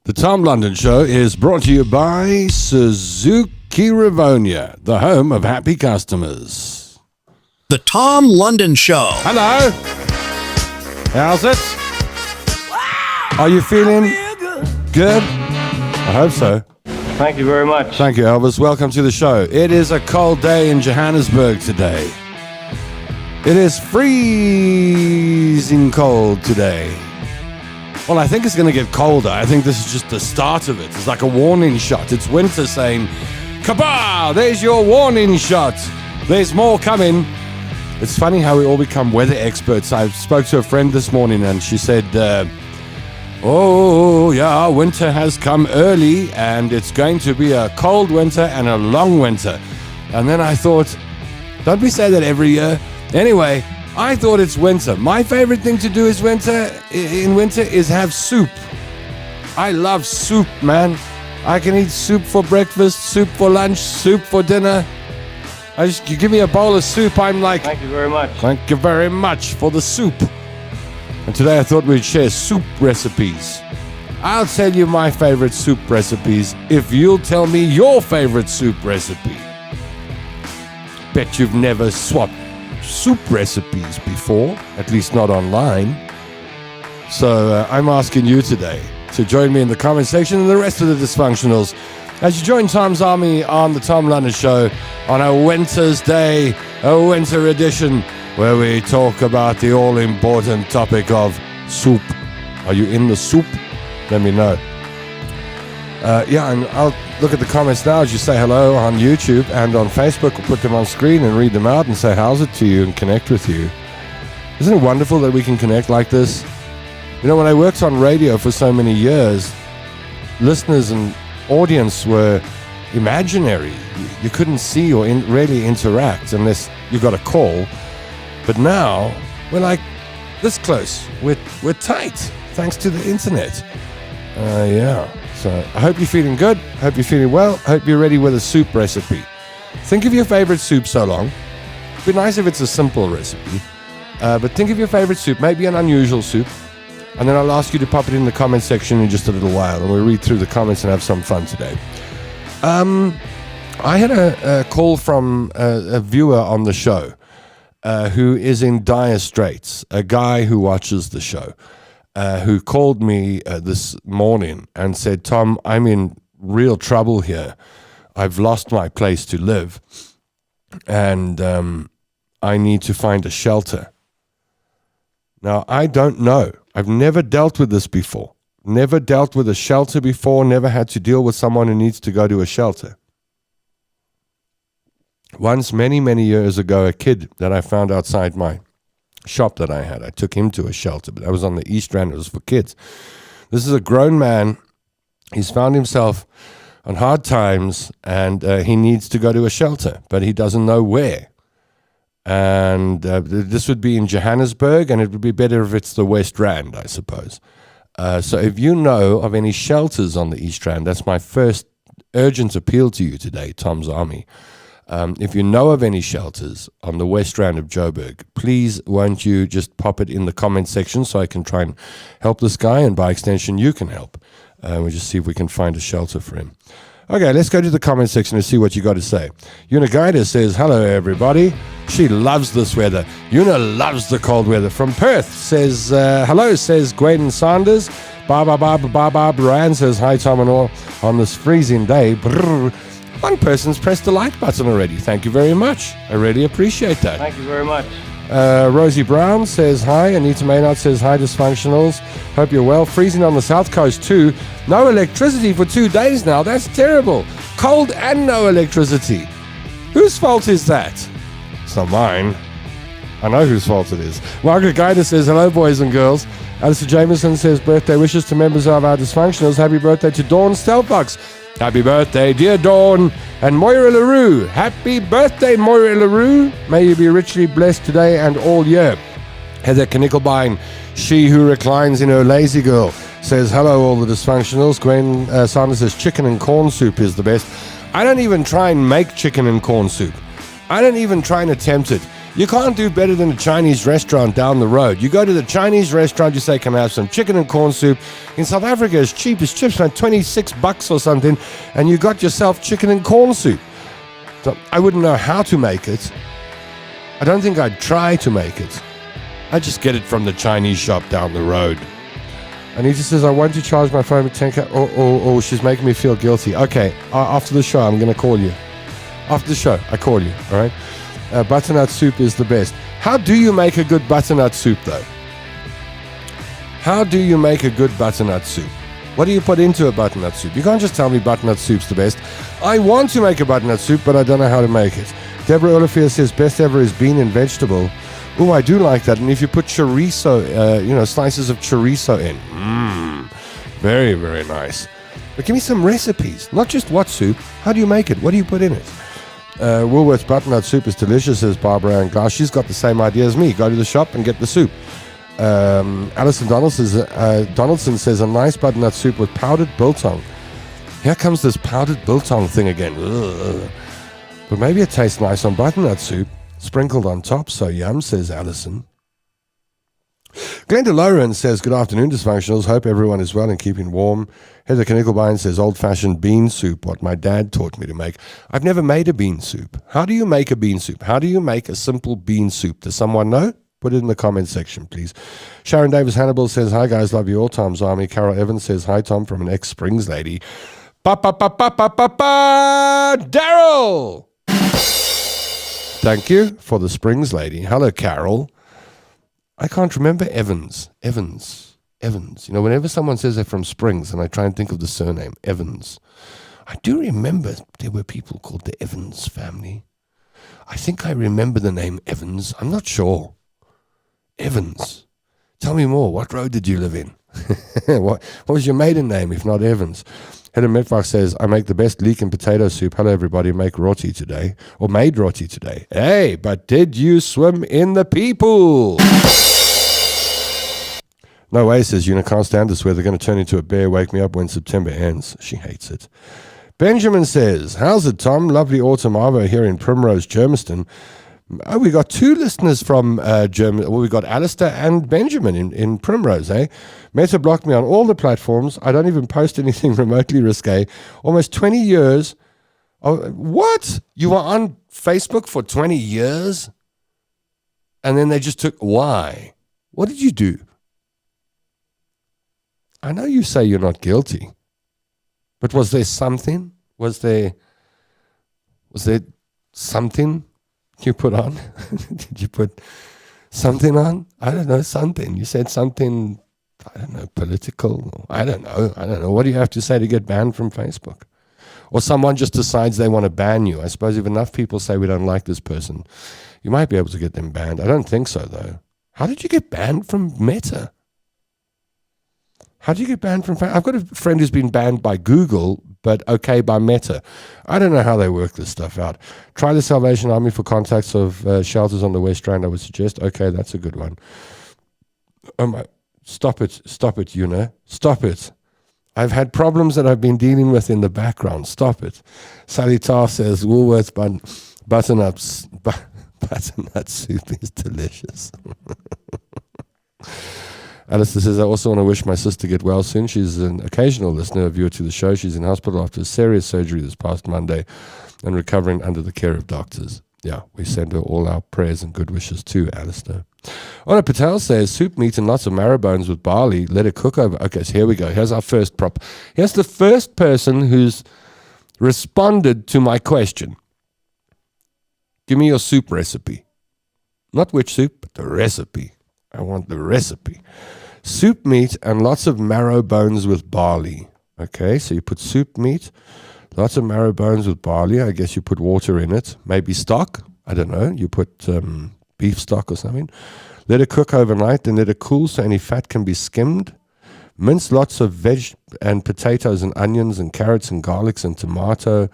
The Tom London Show is brought to you by Suzuki Rivonia, the home of happy customers. The Tom London Show. Hello. How's it? Are you feeling good? I hope so. Thank you very much. Thank you, Elvis. Welcome to the show. It is a cold day in Johannesburg today. It is freezing cold today. Well, I think it's going to get colder. I think this is just the start of it. It's like a warning shot. It's winter saying, "Kabah! There's your warning shot. There's more coming." It's funny how we all become weather experts. I spoke to a friend this morning and she said, "Oh, yeah, winter has come early and it's going to be a cold winter and a long winter." And then I thought, don't we say that every year? Anyway, I thought it's winter. My favorite thing to do in winter is have soup. I love soup, man. I can eat soup for breakfast, soup for lunch, soup for dinner. You give me a bowl of soup, I'm like, thank you very much. Thank you very much for the soup. And today I thought we'd share soup recipes. I'll tell you my favorite soup recipes if you'll tell me your favorite soup recipe. Bet you've never swapped soup recipes before, at least not online. So I'm asking you today to join me in the comment section and the rest of the dysfunctionals as you join Tom's Army on the Tom London Show on a winter's day, a winter edition, where we talk about the all-important topic of soup. Are you in the soup? Let me know. And I'll look at the comments now as you say hello on YouTube and on Facebook. We'll put them on screen and read them out and say how's it to you and connect with you. Isn't it wonderful that we can connect like this? You know, when I worked on radio for so many years, listeners and audience were imaginary. You couldn't see or really interact unless you got a call. But now, we're like this close. We're tight, thanks to the internet. So I hope you're feeling good. I hope you're feeling well. I hope you're ready with a soup recipe. Think of your favorite soup so long. It'd be nice if it's a simple recipe. But think of your favorite soup, maybe an unusual soup. And then I'll ask you to pop it in the comment section in just a little while. And we'll read through the comments and have some fun today. I had a call from a viewer on the show who is in dire straits. A guy who watches the show. Who called me this morning and said, "Tom, I'm in real trouble here. I've lost my place to live and I need to find a shelter." Now, I don't know. I've never dealt with this before. Never dealt with a shelter before. Never had to deal with someone who needs to go to a shelter. Once, many, many years ago, a kid that I found outside my shop that I had, I took him to a shelter, but that was on the East Rand. It was for kids. This is a grown man. He's found himself on hard times and he needs to go to a shelter, but he doesn't know where. And this would be in Johannesburg, and it would be better if it's the West Rand, I suppose. So if you know of any shelters on the East Rand, that's my first urgent appeal to you today, Tom's Army. If you know of any shelters on the West Rand of Joburg, please won't you just pop it in the comment section so I can try and help this guy, and by extension you can help. We'll just see if we can find a shelter for him. Okay, let's go to the comment section and see what you got to say. Unagaida says, "Hello everybody." She loves this weather. Una loves the cold weather. From Perth says, "Hello," says Gwen Sanders. Baba Ryan says, "Hi Tom and all on this freezing day." Brrr. One person's pressed the like button already. Thank you very much. I really appreciate that. Thank you very much. Rosie Brown says hi. Anita Maynard says hi, dysfunctionals. Hope you're well. Freezing on the south coast too. No electricity for 2 days now. That's terrible. Cold and no electricity. Whose fault is that? It's not mine. I know whose fault it is. Margaret Guida says hello, boys and girls. Alistair Jameson says birthday wishes to members of our dysfunctionals. Happy birthday to Dawn Stelfox. Happy birthday, dear Dawn. And Moira LaRue. Happy birthday, Moira LaRue. May you be richly blessed today and all year. Heather Knickelbein, she who reclines in her lazy girl, says hello, all the dysfunctionals. Gwen Sanders says chicken and corn soup is the best. I don't even try and make chicken and corn soup. I don't even try and attempt it. You can't do better than a Chinese restaurant down the road. You go to the Chinese restaurant, you say, can I have some chicken and corn soup? In South Africa, it's cheap as chips, man, $26 or something, and you got yourself chicken and corn soup. So I wouldn't know how to make it. I don't think I'd try to make it. I just get it from the Chinese shop down the road. Anita says, I want to charge my phone with 10K. Oh, she's making me feel guilty. Okay, after the show, I'm going to call you. After the show, I call you, all right? Butternut soup is the best. How do you make a good butternut soup, though? How do you make a good butternut soup? What do you put into a butternut soup? You can't just tell me butternut soup's the best. I want to make a butternut soup, but I don't know how to make it. Deborah Olivier says, best ever is bean and vegetable. Oh, I do like that. And if you put chorizo, slices of chorizo in. Very, very nice. But give me some recipes. Not just what soup. How do you make it? What do you put in it? Woolworth's butternut soup is delicious, says Barbara Ann Glass. She's got the same idea as me. Go to the shop and get the soup. Alison Donaldson says a nice butternut soup with powdered biltong. Here comes this powdered biltong thing again. Ugh. But maybe it tastes nice on butternut soup. Sprinkled on top, so yum, says Alison. Glenda Lauren says, good afternoon, Dysfunctionals. Hope everyone is well and keeping warm. Heather Knickelbein says, old-fashioned bean soup, what my dad taught me to make. I've never made a bean soup. How do you make a bean soup? How do you make a simple bean soup? Does someone know? Put it in the comment section, please. Sharon Davis Hannibal says, hi, guys, love you all, Tom's Army. Carol Evans says, hi, Tom, from an ex-Springs lady. Daryl! Thank you for the Springs lady. Hello, Carol. I can't remember Evans. Whenever someone says they're from Springs, and I try and think of the surname, Evans. I do remember there were people called the Evans family. I think I remember the name Evans. I'm not sure. Evans. Tell me more. What road did you live in? What was your maiden name, if not Evans? Helen Metfach says, I make the best leek and potato soup. Hello, everybody. Make roti today. Or made roti today. Hey, but did you swim in the pea pool? No way, says Una. Can't stand this weather. They're going to turn into a bear. Wake me up when September ends. She hates it. Benjamin says, how's it, Tom? Lovely autumn arvo here in Primrose, Germiston. Oh, we got two listeners from Germany. Well, we got Alistair and Benjamin in Primrose, eh? Meta blocked me on all the platforms. I don't even post anything remotely risque. Almost 20 years. Oh, what? You were on Facebook for 20 years? And then they just took, why? What did you do? I know you say you're not guilty, but was there something? Was there something you put on? Did you put something on? I don't know, something. You said something, I don't know, political. I don't know. What do you have to say to get banned from Facebook? Or someone just decides they want to ban you. I suppose if enough people say we don't like this person, you might be able to get them banned. I don't think so, though. How did you get banned from Meta? How do you get banned from Facebook? I've got a friend who's been banned by Google, but okay by Meta. I don't know how they work this stuff out. Try the Salvation Army for contacts of shelters on the West Strand, I would suggest. Okay, that's a good one. Stop it, Una. Stop it. I've had problems that I've been dealing with in the background. Stop it. Sally Tarr says, Woolworths butternut soup is delicious. Alistair says, I also want to wish my sister get well soon. She's an occasional listener, a viewer to the show. She's in hospital after a serious surgery this past Monday and recovering under the care of doctors. Yeah, we send her all our prayers and good wishes too, Alistair. Ona Patel says, soup meat and lots of marrow bones with barley. Let it cook over. Okay, so here we go. Here's our first prop. Here's the first person who's responded to my question. Give me your soup recipe. Not which soup, but the recipe. I want the recipe. Soup meat and lots of marrow bones with barley. Okay, so you put soup meat, lots of marrow bones with barley. I guess you put water in it. Maybe stock. I don't know. You put beef stock or something. Let it cook overnight, then let it cool so any fat can be skimmed. Mince lots of veg and potatoes and onions and carrots and garlics and tomato.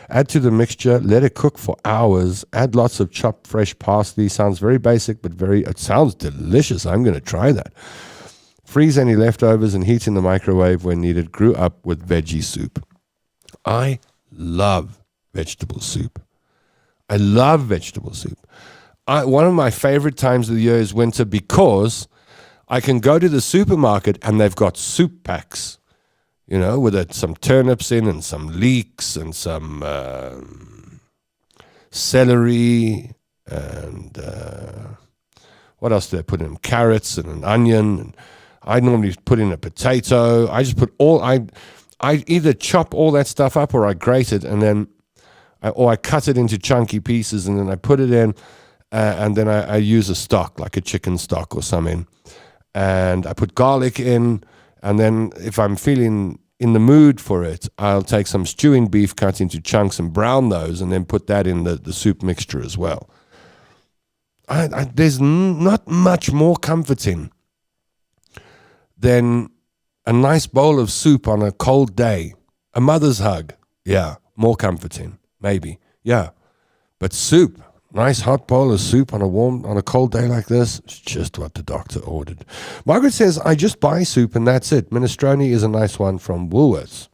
Add to the mixture. Let it cook for hours. Add lots of chopped fresh parsley. Sounds very basic, but it sounds delicious. I'm going to try that. Freeze any leftovers and heat in the microwave when needed. Grew up with veggie soup. I love vegetable soup. I love vegetable soup. one of my favorite times of the year is winter because I can go to the supermarket and they've got soup packs, with some turnips in and some leeks and some celery and what else do they put in? Carrots and an onion. And I normally put in a potato. I just put I either chop all that stuff up or I grate it and then I cut it into chunky pieces and then I put it in and then I use a stock, like a chicken stock or something. And I put garlic in, and then if I'm feeling in the mood for it, I'll take some stewing beef cut into chunks and brown those and then put that in the soup mixture as well. There's not much more comforting than a nice bowl of soup on a cold day. A mother's hug. Yeah, more comforting. Maybe. Yeah. But soup, nice hot bowl of soup on a cold day like this, it's just what the doctor ordered. Margaret says, I just buy soup and that's it. Minestrone is a nice one from Woolworths.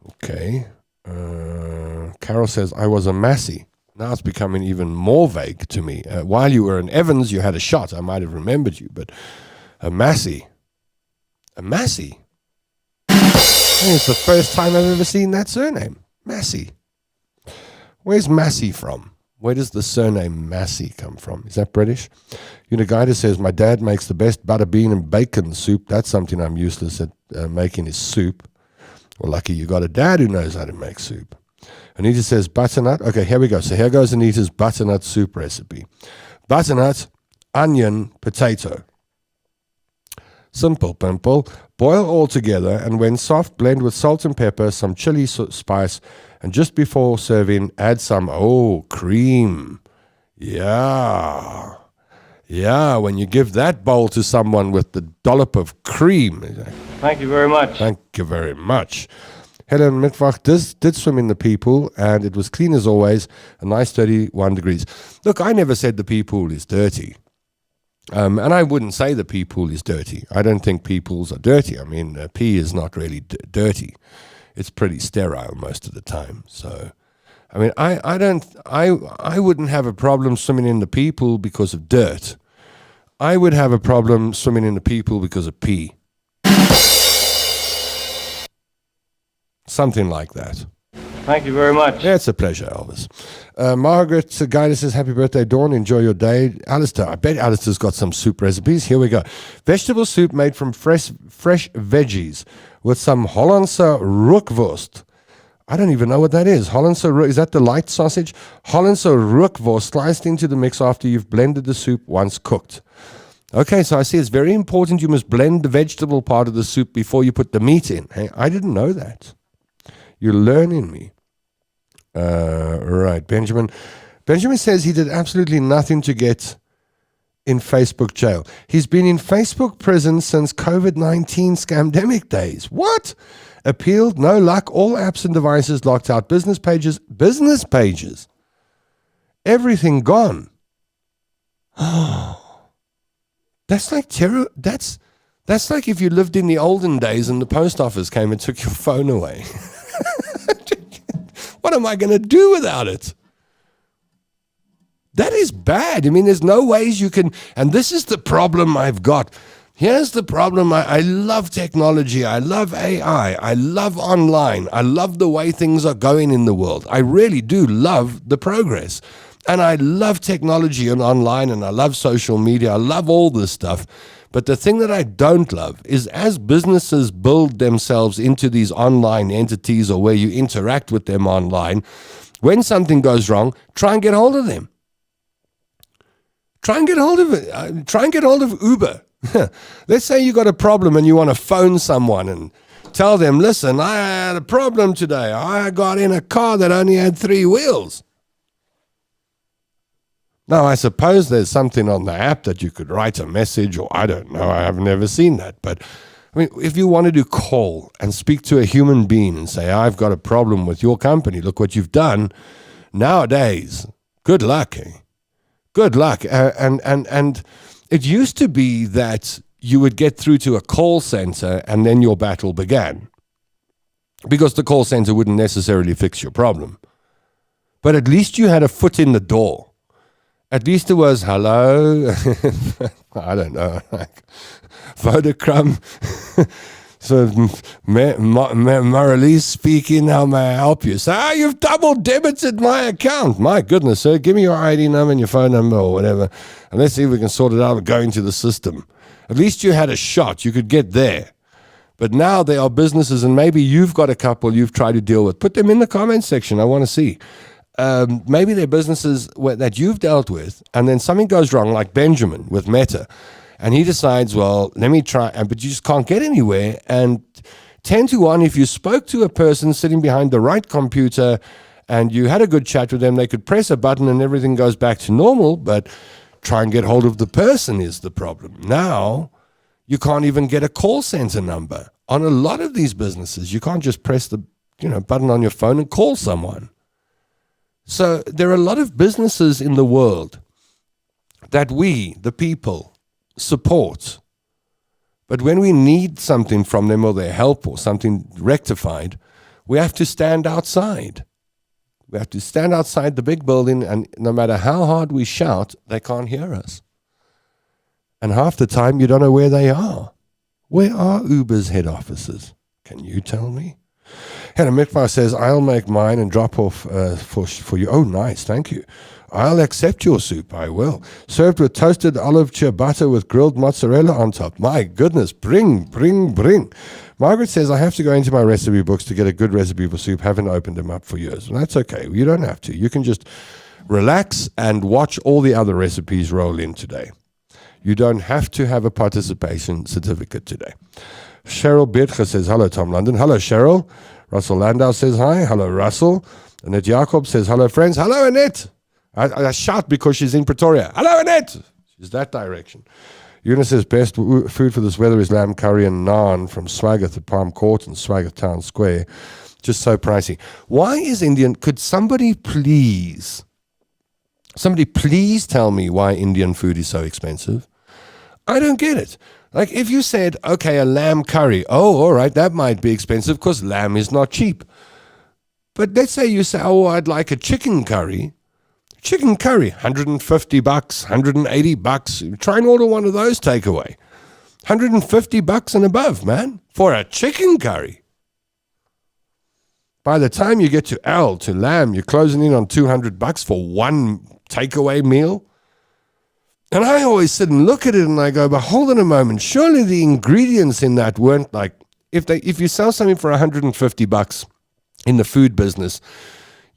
Okay. Carol says, I was a Massey. Now it's becoming even more vague to me. While you were in Evans, you had a shot. I might have remembered you, but a Massey. A Massey? I think it's the first time I've ever seen that surname. Massey. Where's Massey from? Where does the surname Massey come from? Is that British? Uniguida says, my dad makes the best butter bean and bacon soup. That's something I'm useless at making is soup. Well, lucky you got a dad who knows how to make soup. Anita says butternut. Okay, here we go. So here goes Anita's butternut soup recipe. Butternut, onion, potato. Simple, pimple. Boil all together, and when soft, blend with salt and pepper, some chili spice, and just before serving, add some, cream. Yeah. Yeah, when you give that bowl to someone with the dollop of cream. Thank you very much. Thank you very much. Helen Mittwoch did swim in the pea pool, and it was clean as always, a nice 31 degrees. Look, I never said the pea pool is dirty. And I wouldn't say the pea pool is dirty. I don't think pea pools are dirty. I mean, pea is not really dirty. It's pretty sterile most of the time. So, I mean, I wouldn't have a problem swimming in the pea pool because of dirt. I would have a problem swimming in the pea pool because of pee. Something like that. Thank you very much. Yeah, it's a pleasure, Elvis. Margaret Guida says, happy birthday, Dawn. Enjoy your day. Alistair, I bet Alistair's got some soup recipes. Here we go. Vegetable soup made from fresh veggies with some Hollandse Rookwurst. I don't even know what that is. Is that the light sausage? Hollandse Rookwurst sliced into the mix after you've blended the soup once cooked. Okay, so I see it's very important you must blend the vegetable part of the soup before you put the meat in. Hey, I didn't know that. You're learning me. Right, Benjamin. Benjamin says he did absolutely nothing to get in Facebook jail. He's been in Facebook prison since COVID-19 scamdemic days. What? Appealed, no luck, all apps and devices locked out. Business pages. Everything gone. That's like terror. That's like if you lived in the olden days and the post office came and took your phone away. What am I going to do without it? That is bad. I mean, there's no ways you can, and this is the problem I've got. Here's the problem. I love technology. I love AI. I love online. I love the way things are going in the world. I really do love the progress. And I love technology and online, and I love social media. I love all this stuff. But the thing that I don't love is as businesses build themselves into these online entities or where you interact with them online, when something goes wrong, try and get hold of them. Try and get hold of it. Try and get hold of Uber. Let's say you got a problem and you want to phone someone and tell them, listen, I had a problem today. I got in a car that only had 3 wheels. Now, I suppose there's something on the app that you could write a message, or I don't know, I have never seen that. But, I mean, if you wanted to call and speak to a human being and say, I've got a problem with your company, look what you've done, nowadays, good luck. Good luck. And it used to be that you would get through to a call center and then your battle began, because the call center wouldn't necessarily fix your problem. But at least you had a foot in the door. At least it was hello. I don't know, like Vodacom. So, Maralise speaking, how may I help you? So, you've double debited my account. My goodness, sir, give me your ID number and your phone number or whatever, and let's see if we can sort it out and go into the system. At least you had a shot. You could get there. But now there are businesses, and maybe you've got a couple you've tried to deal with. Put them in the comments section. I want to see. Maybe they're businesses that you've dealt with, and then something goes wrong, like Benjamin with Meta. And he decides, well, let me try, but you just can't get anywhere. And 10 to 1, if you spoke to a person sitting behind the right computer and you had a good chat with them, they could press a button and everything goes back to normal, but try and get hold of the person is the problem. Now, you can't even get a call center number. On a lot of these businesses, you can't just press the button on your phone and call someone. So there are a lot of businesses in the world that we, the people, support. But when we need something from them or their help or something rectified, we have to stand outside. We have to stand outside the big building, and no matter how hard we shout, they can't hear us. And half the time, you don't know where they are. Where are Uber's head offices? Can you tell me? Hannah Mikvar says, I'll make mine and drop off for you. Oh, nice. Thank you. I'll accept your soup. I will. Served with toasted olive ciabatta with grilled mozzarella on top. My goodness. Bring. Margaret says, I have to go into my recipe books to get a good recipe for soup. Haven't opened them up for years. And that's okay. You don't have to. You can just relax and watch all the other recipes roll in today. You don't have to have a participation certificate today. Cheryl Beertge says, hello, Tom London. Hello, Cheryl. Russell Landau says hi. Hello, Russell. Annette Jacob says, hello, friends. Hello, Annette. I shout because she's in Pretoria. Hello, Annette. She's that direction. Eunice says, best food for this weather is lamb curry and naan from Swagath at Palm Court and Swagath Town Square. Just so pricey. Why is Indian? Could somebody please tell me why Indian food is so expensive? I don't get it. Like if you said, okay, a lamb curry. Oh, all right, that might be expensive because lamb is not cheap. But let's say you say, oh, I'd like a chicken curry. Chicken curry, $150, $180. Try and order one of those takeaway. $150 and above, man, for a chicken curry. By the time you get to lamb, you're closing in on $200 for one takeaway meal. And I always sit and look at it and I go, but hold on a moment. Surely the ingredients in that weren't like, if you sell something for $150 in the food business,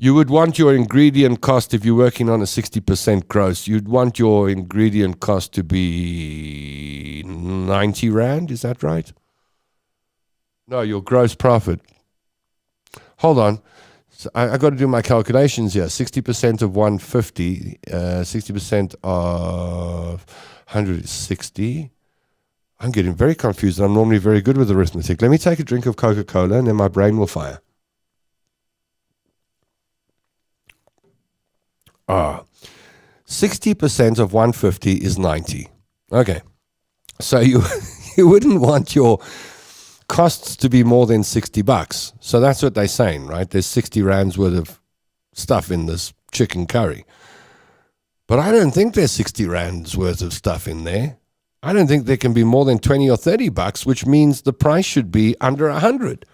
you would want your ingredient cost, if you're working on a 60% gross, you'd want your ingredient cost to be 90 Rand. Is that right? No, your gross profit. Hold on. So I got to do my calculations here. 60% of 150, 60% of 160. I'm getting very confused. I'm normally very good with arithmetic. Let me take a drink of Coca-Cola and then my brain will fire. 60% of 150 is 90. Okay. So you wouldn't want your costs to be more than $60. So that's what they're saying, right? There's 60 rands worth of stuff in this chicken curry. But I don't think there's 60 rands worth of stuff in there. I don't think there can be more than 20 or $30, which means the price should be under 100.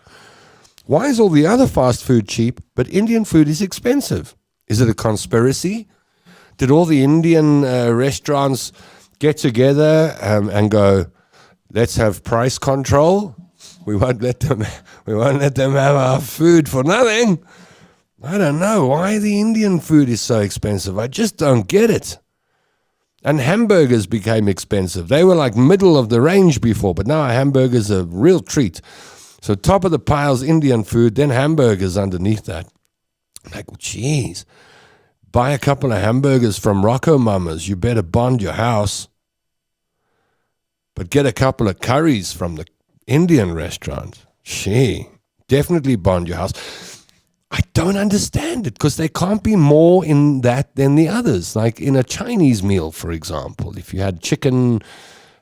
Why is all the other fast food cheap, but Indian food is expensive? Is it a conspiracy? Did all the Indian restaurants get together and go, let's have price control? We won't let them have our food for nothing. I don't know why the Indian food is so expensive. I just don't get it. And hamburgers became expensive. They were like middle of the range before, but now a hamburger's a real treat. So top of the pile's Indian food, then hamburgers underneath that. I'm like, well, geez, buy a couple of hamburgers from Rocco Mamas. You better bond your house. But get a couple of curries from the Indian restaurant. Definitely bond your house. I don't understand it because there can't be more in that than the others. Like in a Chinese meal, for example, if you had chicken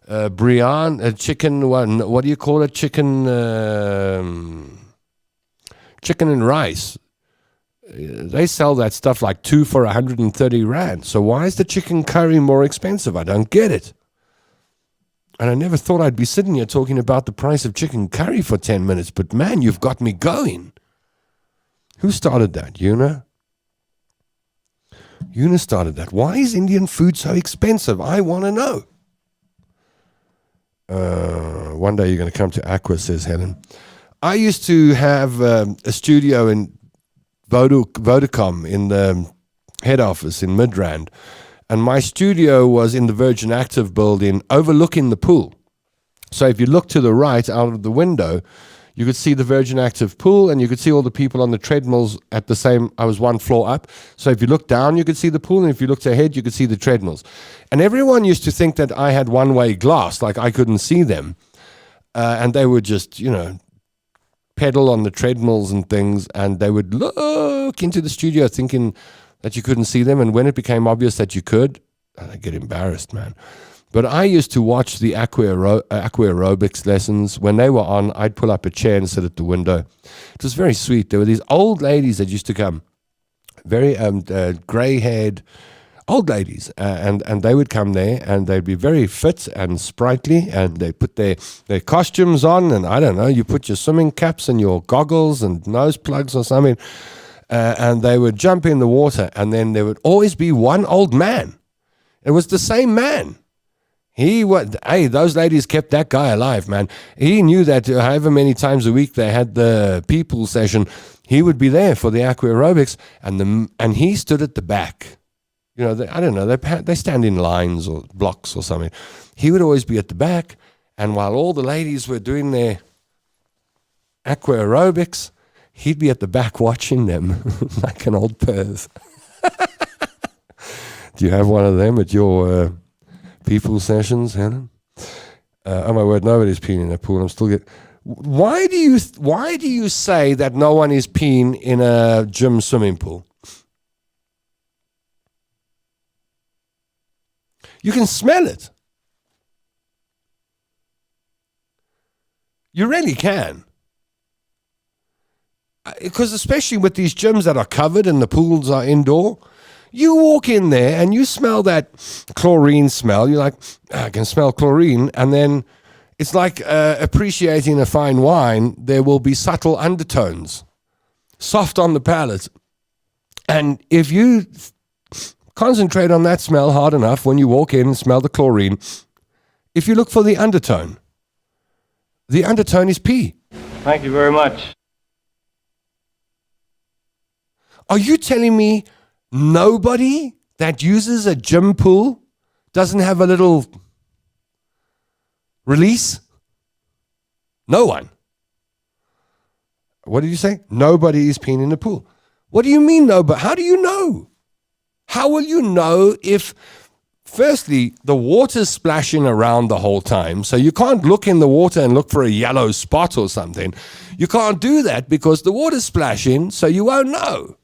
biryani, chicken, what do you call it? Chicken and rice. they sell that stuff like 2 for 130 rand. So why is the chicken curry more expensive? I don't get it. And I never thought I'd be sitting here talking about the price of chicken curry for 10 minutes. But man, you've got me going. Who started that? Una? Una started that. Why is Indian food so expensive? I want to know. One day you're going to come to Aqua, says Helen. I used to have a studio in Vodacom in the head office in Midrand. And my studio was in the Virgin Active building overlooking the pool. So if you look to the right out of the window, you could see the Virgin Active pool and you could see all the people on the treadmills at the same, I was one floor up. So if you look down, you could see the pool. And if you looked ahead, you could see the treadmills. And everyone used to think that I had one-way glass, like I couldn't see them. And they would just, pedal on the treadmills and things. And they would look into the studio thinking that you couldn't see them. And when it became obvious that you could, I get embarrassed, man. But I used to watch the aqua aerobics lessons. When they were on, I'd pull up a chair and sit at the window. It was very sweet. There were these old ladies that used to come, very grey-haired old ladies, and they would come there, and they'd be very fit and sprightly, and they put their costumes on, and I don't know, you put your swimming caps and your goggles and nose plugs or something, and they would jump in the water, and then there would always be one old man. It was the same man. Those ladies kept that guy alive, man. He knew that however many times a week they had the people session, he would be there for the aqua aerobics, and he stood at the back. I don't know, they stand in lines or blocks or something. He would always be at the back, and while all the ladies were doing their aqua aerobics, he'd be at the back watching them like an old Perth. Do you have one of them at your people sessions, Helen? Oh my word, nobody's peeing in that pool. I'm still getting. Why do you say that no one is peeing in a gym swimming pool? You can smell it. You really can. Because especially with these gyms that are covered and the pools are indoor, you walk in there and you smell that chlorine smell. You're like, I can smell chlorine. And then it's like appreciating a fine wine. There will be subtle undertones, soft on the palate. And if you concentrate on that smell hard enough when you walk in and smell the chlorine, if you look for the undertone is pee. Thank you very much. Are you telling me nobody that uses a gym pool doesn't have a little release? No one. What did you say? Nobody is peeing in the pool. What do you mean nobody? How do you know? How will you know if, firstly, the water's splashing around the whole time, so you can't look in the water and look for a yellow spot or something. You can't do that because the water's splashing, so you won't know.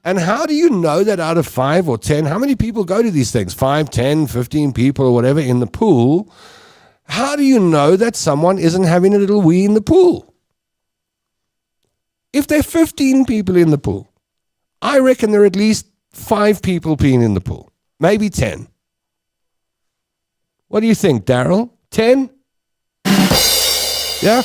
And how do you know that out of 5 or 10, how many people go to these things? 5, 10, 15 people or whatever in the pool. How do you know that someone isn't having a little wee in the pool? If there are 15 people in the pool, I reckon there are at least 5 people peeing in the pool. Maybe 10. What do you think, Daryl? 10? Yeah?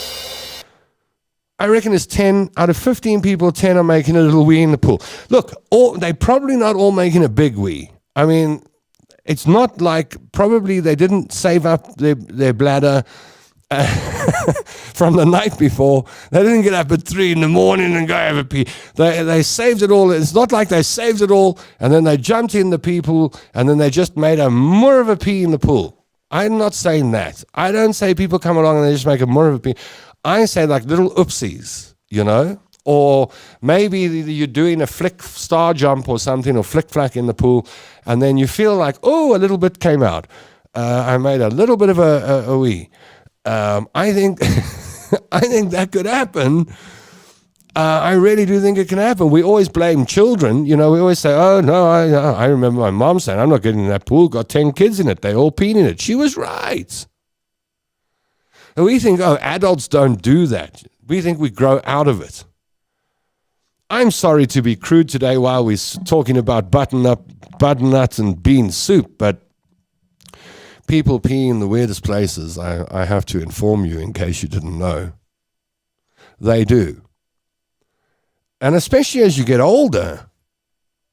I reckon it's 10 out of 15 people, 10 are making a little wee in the pool. Look, they're probably not all making a big wee. I mean, it's not like probably they didn't save up their bladder from the night before. They didn't get up at 3 a.m. and go have a pee. They saved it all. It's not like they saved it all and then they jumped in the pee pool and then they just made a more of a pee in the pool. I'm not saying that. I don't say people come along and they just make a more of a pee. I say like little oopsies, or maybe you're doing a flick star jump or something, or flick flack in the pool, and then you feel like, oh, a little bit came out. I made a little bit of a wee. I think I think that could happen. I really do think it can happen. We always blame children. We always say, oh, no, I remember my mom saying, I'm not getting in that pool. Got 10 kids in it. They all peed in it. She was right. And we think, oh, adults don't do that. We think we grow out of it. I'm sorry to be crude today while we're talking about butternut and bean soup, but people pee in the weirdest places. I have to inform you in case you didn't know. They do. And especially as you get older,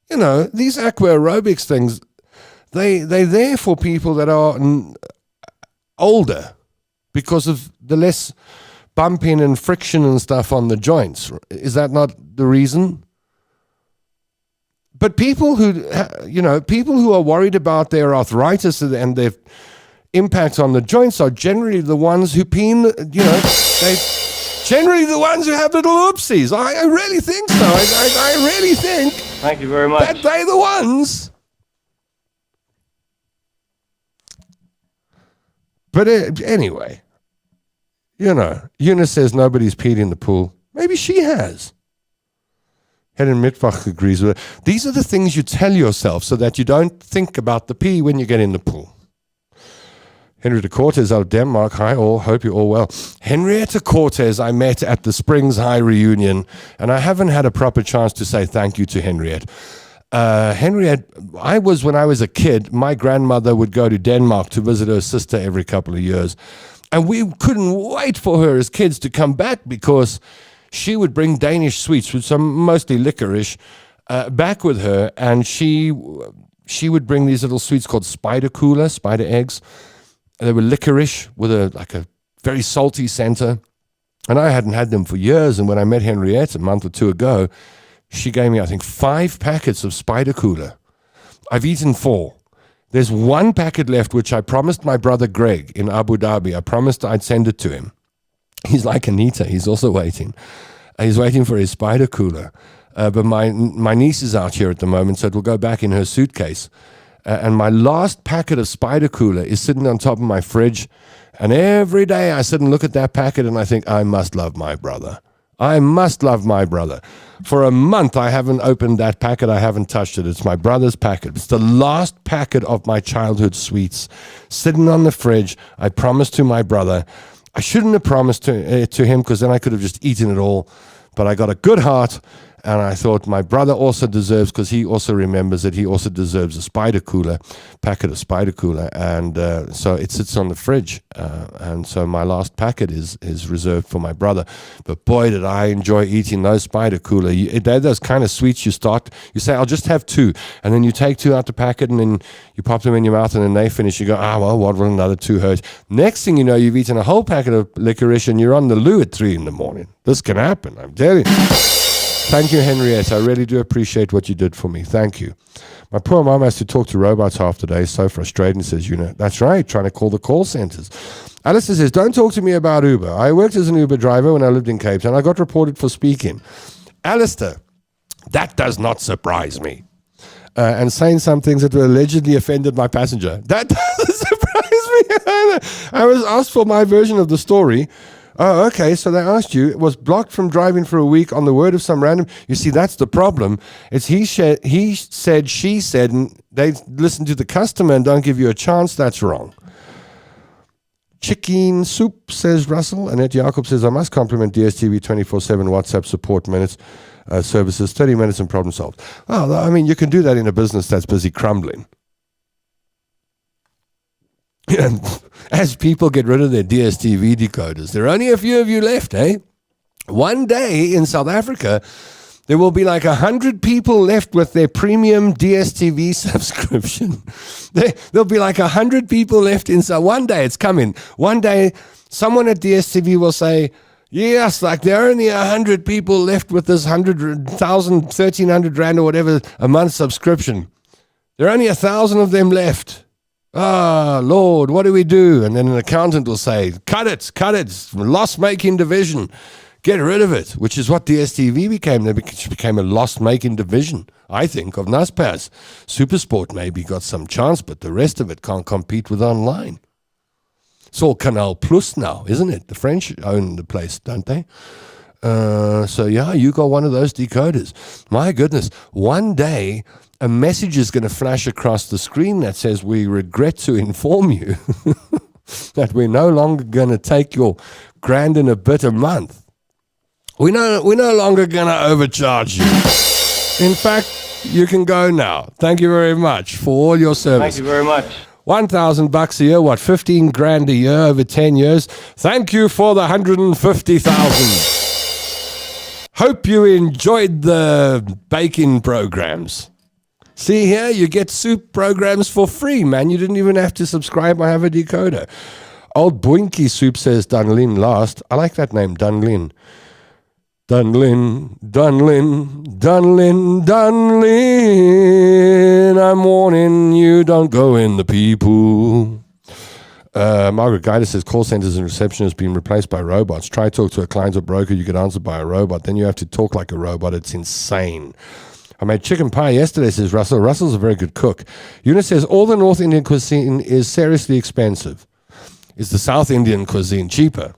you know, these aqua aerobics things, they're there for people that are older because of the less bumping and friction and stuff on the joints. Is that not the reason? But people who are worried about their arthritis and their impact on the joints are generally the ones who pee in they generally the ones who have little oopsies. I really think so. I really think. Thank you very much. That they're the ones. But anyway, you know, Eunice says nobody's peed in the pool. Maybe she has. Helen Mittwoch agrees with her. These are the things you tell yourself so that you don't think about the pee when you get in the pool. Henrietta Cortez out of Denmark. Hi all, hope you're all well. Henrietta Cortez I met at the Springs High reunion, and I haven't had a proper chance to say thank you to Henriette. Henriette, when I was a kid, my grandmother would go to Denmark to visit her sister every couple of years. And we couldn't wait for her as kids to come back because she would bring Danish sweets, which are mostly licorice, back with her. And she would bring these little sweets called spider eggs. They were licorice with a very salty center. And I hadn't had them for years. And when I met Henriette a month or two ago, she gave me, I think, 5 packets of spider cooler. I've eaten 4. There's 1 packet left, which I promised my brother Greg in Abu Dhabi. I promised I'd send it to him. He's like Anita. He's also waiting. He's waiting for his spider cooler. But my niece is out here at the moment, so it will go back in her suitcase. And my last packet of spider cooler is sitting on top of my fridge. And every day I sit and look at that packet and I think, I must love my brother. I must love my brother. For a month, I haven't opened that packet. I haven't touched it. It's my brother's packet. It's the last packet of my childhood sweets sitting on the fridge. I promised to my brother. I shouldn't have promised to him because then I could have just eaten it all. But I got a good heart. And I thought my brother also deserves, because he also remembers that he also deserves a spider cooler, packet of spider cooler. And so it sits on the fridge. And so my last packet is reserved for my brother. But boy, did I enjoy eating those spider cooler. They're those kind of sweets you say, I'll just have 2. And then you take 2 out the packet and then you pop them in your mouth and then they finish. You go, well, what will another 2 hurt? Next thing you know, you've eaten a whole packet of licorice and you're on the loo at 3 a.m. This can happen, I'm telling you. Thank you, Henriette. I really do appreciate what you did for me. Thank you. My poor mom has to talk to robots half the day. So frustrating, says Una. That's right, trying to call the call centers. Alistair says, don't talk to me about Uber. I worked as an Uber driver when I lived in Cape Town. I got reported for speaking. Alistair, that does not surprise me. And saying some things that were allegedly offended my passenger. That doesn't surprise me either. I was asked for my version of the story. Oh, okay, so they asked you, it was blocked from driving for a week on the word of some random... You see, that's the problem. It's he said, she said, and they listen to the customer and don't give you a chance. That's wrong. Chicken soup, says Russell. Annette Jacob says, I must compliment DSTV 24/7 WhatsApp support minutes services, 30 minutes and problem solved. Well, I mean, you can do that in a business that's busy crumbling. And as people get rid of their DSTV decoders, there are only a few of you left, eh? One day in South Africa, there will be like 100 people left with their premium DSTV subscription. There'll be like 100 people left inside. One day, it's coming. One day, someone at DSTV will say, yes, like there are only 100 people left with this 100,000, 1,300 rand or whatever a month subscription. There are only 1,000 of them left. Ah, Lord, what do we do? And then an accountant will say, cut it, loss-making division. Get rid of it, which is what DSTV became. They became a loss-making division, I think, of Naspers. Supersport maybe got some chance, but the rest of it can't compete with online. It's all Canal Plus now, isn't it? The French own the place, don't they? So, yeah, you got one of those decoders. My goodness, one day a message is going to flash across the screen that says, we regret to inform you that we're no longer going to take your grand and a bit a month. We're no longer going to overcharge you. In fact, you can go now. Thank you very much for all your service. Thank you very much. $1,000 a year, what, 15 grand a year over 10 years? Thank you for the 150,000. Hope you enjoyed the baking programs. See here, you get soup programs for free, man. You didn't even have to subscribe or have a decoder. Old Boinky Soup says Dunlin last. I like that name, Dunlin. Dunlin, Dunlin, Dunlin, Dunlin. I'm warning you, don't go in the people. Margaret Guida says call centers and reception has been replaced by robots. Try talk to a client or broker, you get answered by a robot. Then you have to talk like a robot. It's insane. I made chicken pie yesterday, says Russell. Russell's a very good cook. Eunice says all the North Indian cuisine is seriously expensive. Is the South Indian cuisine cheaper?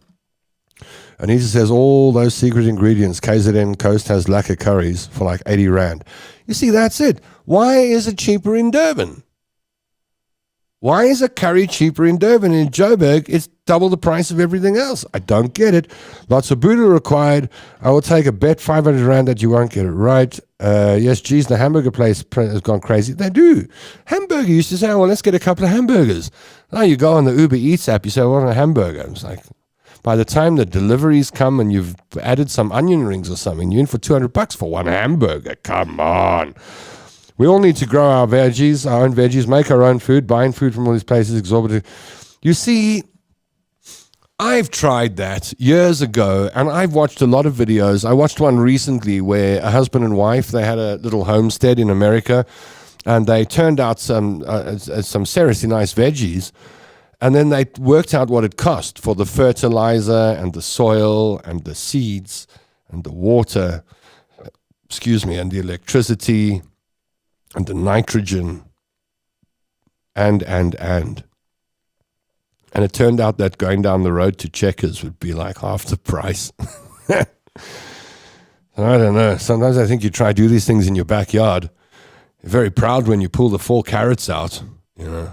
Anita says all those secret ingredients, KZN Coast has lacquer curries for like 80 Rand. You see, that's it. Why is it cheaper in Durban? Why is a curry cheaper in Durban? In Joburg, it's double the price of everything else. I don't get it. Lots of Buddha required. I will take a bet 500 Rand that you won't get it right. Yes, geez, the hamburger place has gone crazy. They do. Hamburger used to say, well, let's get a couple of hamburgers. Now you go on the Uber Eats app, you say, I want a hamburger. It's like, by the time the deliveries come and you've added some onion rings or something, you're in for $200 for one hamburger. Come on. We all need to grow our veggies, our own veggies, make our own food. Buying food from all these places is exorbitant. You see, I've tried that years ago, and I've watched a lot of videos. I watched one recently where a husband and wife, they had a little homestead in America, and they turned out some seriously nice veggies. And then they worked out what it cost for the fertilizer and the soil and the seeds and the water, and the electricity and the nitrogen and it turned out that going down the road to Checkers would be like half the price. I don't know. Sometimes I think you try to do these things in your backyard. You're very proud when you pull the 4 carrots out. You know,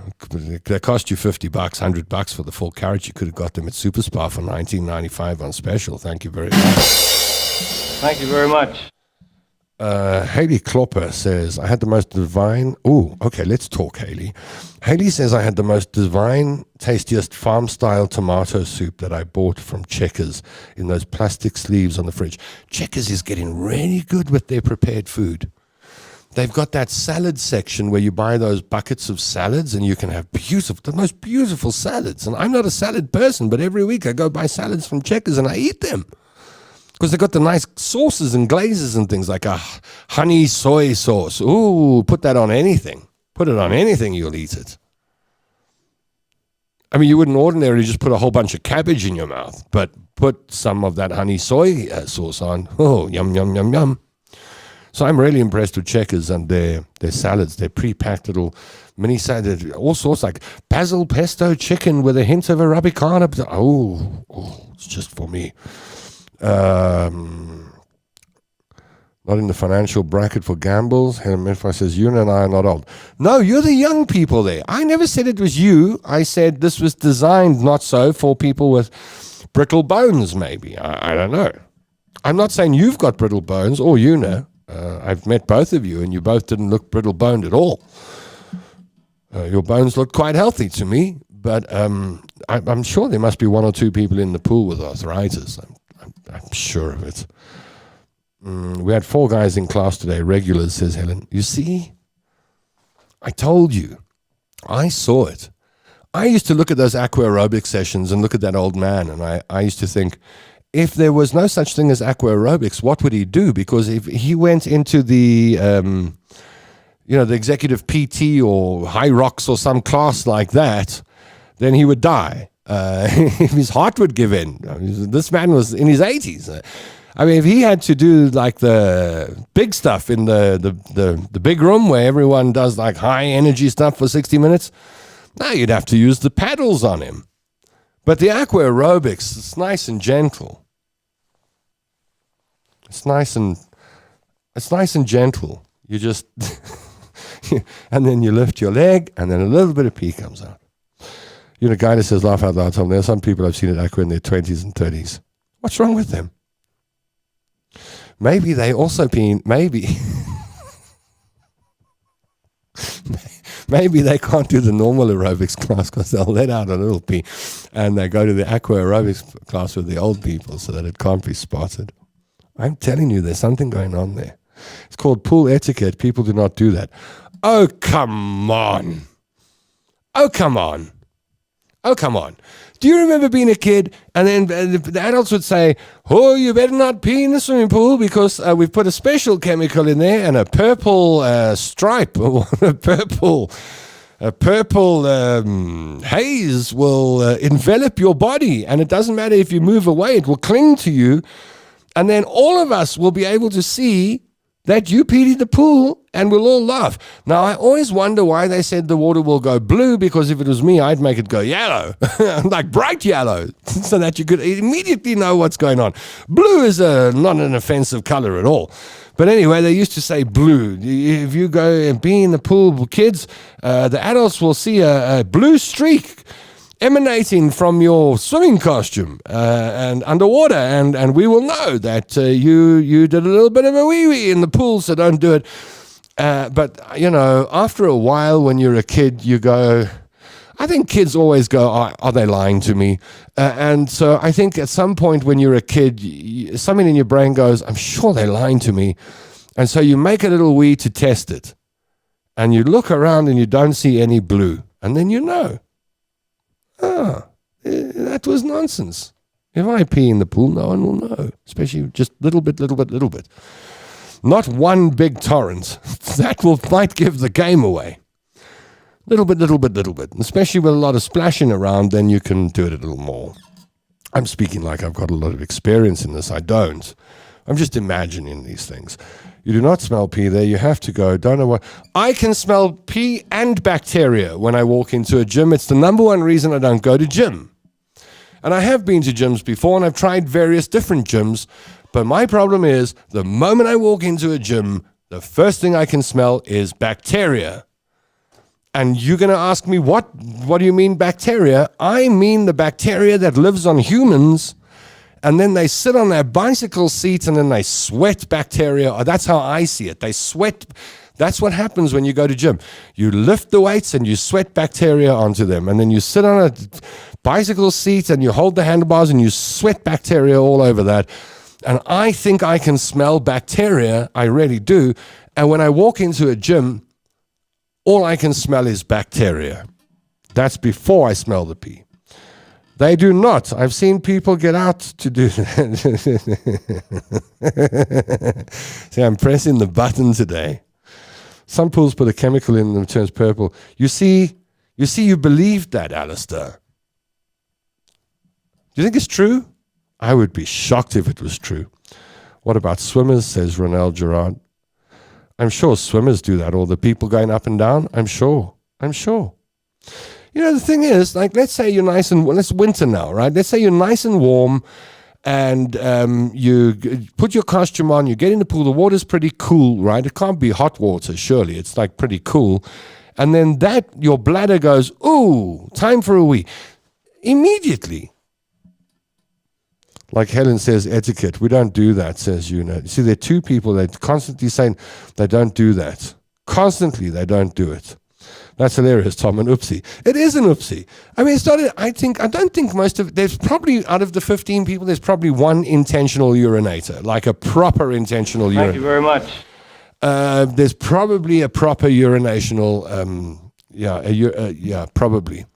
they cost you $50, $100 for the 4 carrots. You could have got them at Superspar for $19.95 on special. Thank you very much. Thank you very much. Haley Klopper says, I had the most divine... Oh, okay, let's talk, Haley. Haley says, I had the most divine, tastiest farm-style tomato soup that I bought from Checkers in those plastic sleeves on the fridge. Checkers is getting really good with their prepared food. They've got that salad section where you buy those buckets of salads and you can have the most beautiful salads. And I'm not a salad person, but every week I go buy salads from Checkers and I eat them. Because they've got the nice sauces and glazes and things like a honey soy sauce. Ooh, put that on anything. Put it on anything, you'll eat it. I mean, you wouldn't ordinarily just put a whole bunch of cabbage in your mouth, but put some of that honey soy sauce on. Oh, yum, yum, yum, yum. So I'm really impressed with Checkers and their salads. They're pre-packed little mini salads, all sorts like basil pesto chicken with a hint of arabicana. Oh, it's just for me. Not in the financial bracket for gambles. Helen Medford says, you and I are not old. No, you're the young people there. I never said it was you. I said this was designed not so for people with brittle bones, maybe. I don't know. I'm not saying you've got brittle bones or you know. I've met both of you, and you both didn't look brittle-boned at all. Your bones look quite healthy to me, but I'm sure there must be 1 or 2 people in the pool with arthritis. I'm sure of it. We had 4 guys in class today, regulars, says Helen. You see, I told you. I saw it. I used to look at those aqua aerobic sessions and look at that old man, and I used to think, if there was no such thing as aqua aerobics, what would he do? Because if he went into the, the executive PT or High Rocks or some class like that, then he would die. His heart would give in. This man was in his 80s. I mean, if he had to do like the big stuff in the big room where everyone does like high energy stuff for 60 minutes, now you'd have to use the paddles on him. But the aqua aerobics, it's nice and gentle. It's nice and gentle. You just, and then you lift your leg, and then a little bit of pee comes out. You know, a guy that says laugh out loud, Tom, there are some people I've seen at aqua in their 20s and 30s. What's wrong with them? maybe they also pee, maybe. Maybe they can't do the normal aerobics class because they'll let out a little pee and they go to the aqua aerobics class with the old people so that it can't be spotted. I'm telling you, there's something going on there. It's called pool etiquette. People do not do that. Oh, come on. Oh, come on. Oh, come on. Do you remember being a kid and then the adults would say, oh, you better not pee in the swimming pool because we've put a special chemical in there and a purple stripe or a purple haze will envelop your body. And it doesn't matter if you move away, it will cling to you. And then all of us will be able to see that you peed in the pool and we'll all laugh. Now, I always wonder why they said the water will go blue, because if it was me, I'd make it go yellow, like bright yellow, so that you could immediately know what's going on. Blue is not an offensive color at all. But anyway, they used to say blue. If you go and be in the pool, kids, the adults will see a blue streak emanating from your swimming costume and underwater, and we will know that you did a little bit of a wee-wee in the pool, so don't do it. But, you know, after a while when you're a kid, you go, I think kids always go, are they lying to me? And so I think at some point when you're a kid, something in your brain goes, I'm sure they're lying to me. And so you make a little wee to test it. And you look around and you don't see any blue. And then you know. That was nonsense. If I pee in the pool, no one will know, especially just little bit. Not one big torrent. That might give the game away. Little bit. Especially with a lot of splashing around, then you can do it a little more. I'm speaking like I've got a lot of experience in this. I don't. I'm just imagining these things. You do not smell pee there. You have to go. Don't know what. I can smell pee and bacteria when I walk into a gym. It's the number one reason I don't go to gym. And I have been to gyms before, and I've tried various different gyms. But my problem is, the moment I walk into a gym, the first thing I can smell is bacteria. And you're going to ask me, what do you mean bacteria? I mean the bacteria that lives on humans. And then they sit on their bicycle seats and then they sweat bacteria. That's how I see it. They sweat. That's what happens when you go to gym. You lift the weights and you sweat bacteria onto them. And then you sit on a bicycle seat and you hold the handlebars and you sweat bacteria all over that. And I think I can smell bacteria. I really do. And when I walk into a gym, all I can smell is bacteria. That's before I smell the pee. They do not. I've seen people get out to do that. See, I'm pressing the button today. Some pools put a chemical in them, turns purple. You see, you believed that, Alistair. Do you think it's true? I would be shocked if it was true. What about swimmers, says Ronald Gerard. I'm sure swimmers do that, or the people going up and down. I'm sure. You know, the thing is, like, let's say you're nice and, it's winter now, right? Let's say you're nice and warm and you put your costume on, you get in the pool, the water's pretty cool, right? It can't be hot water, surely. It's like pretty cool. And then your bladder goes, ooh, time for a wee. Immediately. Like Helen says, etiquette. We don't do that, says Una. You see, there are two people that constantly saying they don't do that. Constantly, they don't do it. That's hilarious, Tom, an oopsie. It is an oopsie. I mean, I don't think there's probably, out of the 15 people, there's probably one intentional urinator, like a proper intentional urinator. Thank you very much. There's probably a proper urinational, probably.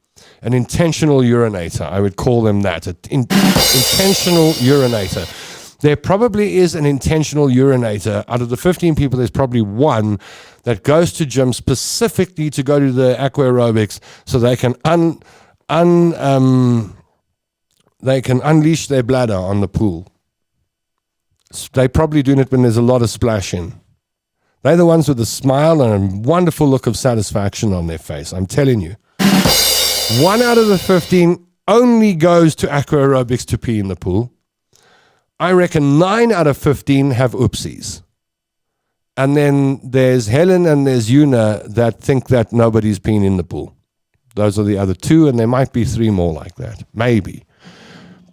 An intentional urinator, I would call them that, intentional urinator. There probably is an intentional urinator. Out of the 15 people, there's probably one that goes to gym specifically to go to the aqua aerobics so they can they can unleash their bladder on the pool. They're probably doing it when there's a lot of splashing. They're the ones with a smile and a wonderful look of satisfaction on their face. I'm telling you. 1 out of the 15 only goes to aqua aerobics to pee in the pool. I reckon 9 out of 15 have oopsies. And then there's Helen and there's Una that think that nobody's peeing in the pool. Those are the other 2, and there might be 3 more like that. Maybe.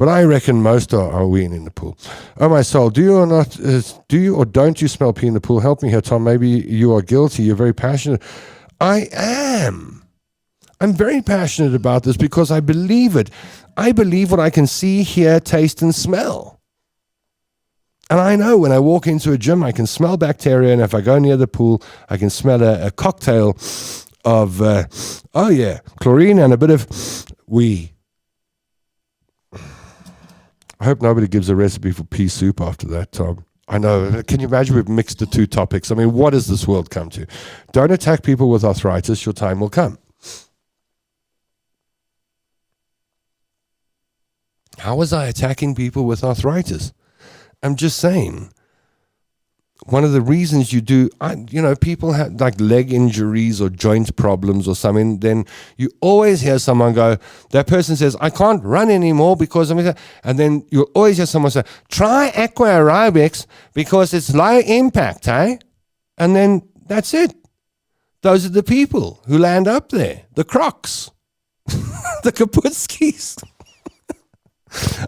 but I reckon most are weeing in the pool. Oh, my soul, do you or don't you smell pee in the pool? Help me here, Tom. Maybe you are guilty. You're very passionate. I am. I'm very passionate about this because I believe it. I believe what I can see, hear, taste, and smell. And I know when I walk into a gym, I can smell bacteria, and if I go near the pool, I can smell a cocktail of, chlorine and a bit of wee. I hope nobody gives a recipe for pea soup after that, Tom. I know. Can you imagine we've mixed the two topics? I mean, what does this world come to? Don't attack people with arthritis. Your time will come. How was I attacking people with arthritis? I'm just saying. One of the reasons you do, people have like leg injuries or joint problems or something, then you always hear someone go, that person says, I can't run anymore because and then you always hear someone say, try aqua aerobics because it's low impact, eh? And then that's it. Those are the people who land up there, the Crocs, the Kaputskis.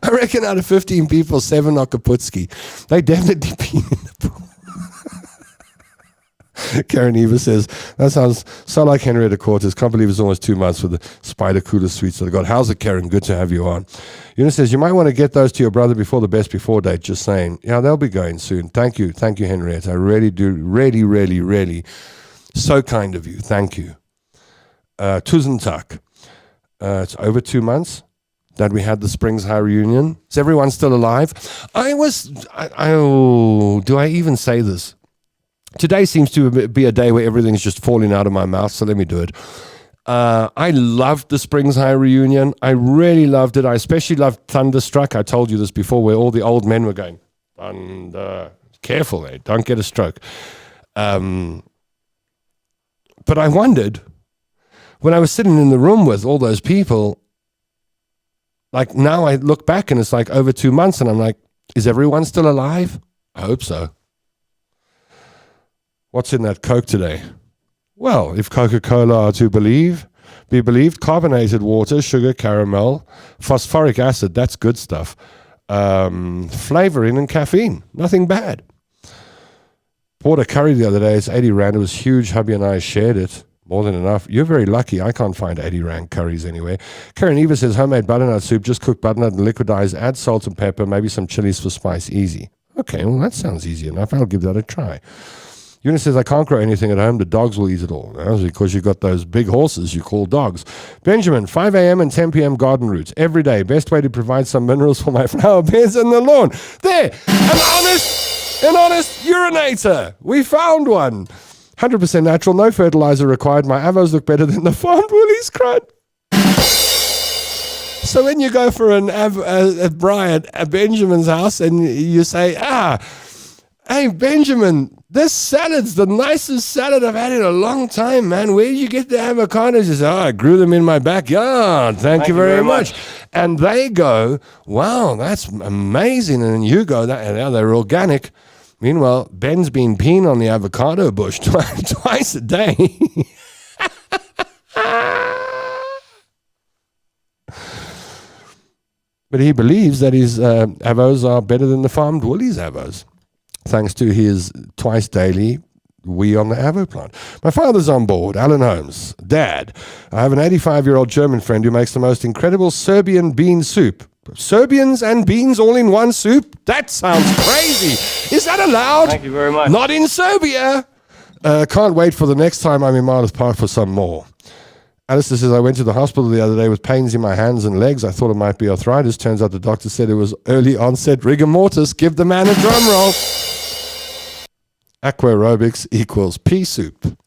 I reckon out of 15 people, 7 are Kaputski. They definitely pee in the pool. Karen Eva says, that sounds so like Henrietta Cortez. Can't believe it's almost 2 months for the Spider Cooler Sweets that I got. How's it, Karen? Good to have you on. Eunice says, you might want to get those to your brother before the best before date. Just saying. Yeah, they'll be going soon. Thank you. Thank you, Henrietta. I really do. Really, really, really. So kind of you. Thank you. Tusentak. It's over 2 months that we had the Springs High reunion. Is everyone still alive? Do I even say this? Today seems to be a day where everything's just falling out of my mouth, so let me do it. I loved the Springs High reunion. I really loved it. I especially loved Thunderstruck. I told you this before, where all the old men were going, Thunder. Careful, don't get a stroke. But I wondered, when I was sitting in the room with all those people, like now I look back and it's like over 2 months and I'm like, is everyone still alive? I hope so. What's in that Coke today? Well, if Coca-Cola are to be believed, carbonated water, sugar, caramel, phosphoric acid, that's good stuff. Flavoring and caffeine, nothing bad. Bought a curry the other day, it's 80 Rand, it was huge, hubby and I shared it. More than enough. You're very lucky. I can't find 80 Rand curries anywhere. Karen Eva says, homemade butternut soup, just cook butternut and liquidize, add salt and pepper, maybe some chilies for spice, easy. Okay, well, that sounds easy enough. I'll give that a try. Eunice says, I can't grow anything at home. The dogs will eat it all. That's because you've got those big horses you call dogs. Benjamin, 5 a.m. and 10 p.m. garden roots every day. Best way to provide some minerals for my flower beds in the lawn. There, an honest urinator. We found one. 100% natural, no fertilizer required. My avos look better than the farmed woolies crud. So when you go for a Brian at Benjamin's house and you say, hey, Benjamin, this salad's the nicest salad I've had in a long time, man. Where did you get the avocados? He says, I grew them in my backyard. Thank you very much. And they go, wow, that's amazing. And then you go, they're organic. Meanwhile, Ben's been peeing on the avocado bush twice a day. But he believes that his avos are better than the farmed woolies avos, thanks to his twice daily wee on the avo plant. My father's on board, Alan Holmes. Dad, I have an 85-year-old German friend who makes the most incredible Serbian bean soup. Serbians and beans all in one soup? That sounds crazy. Is that allowed? Thank you very much. Not in Serbia. Can't wait for the next time I'm in Marloth Park for some more. Alistair says, I went to the hospital the other day with pains in my hands and legs. I thought it might be arthritis. Turns out the doctor said it was early onset rigor mortis. Give the man a drum roll. Aqua aerobics equals pea soup.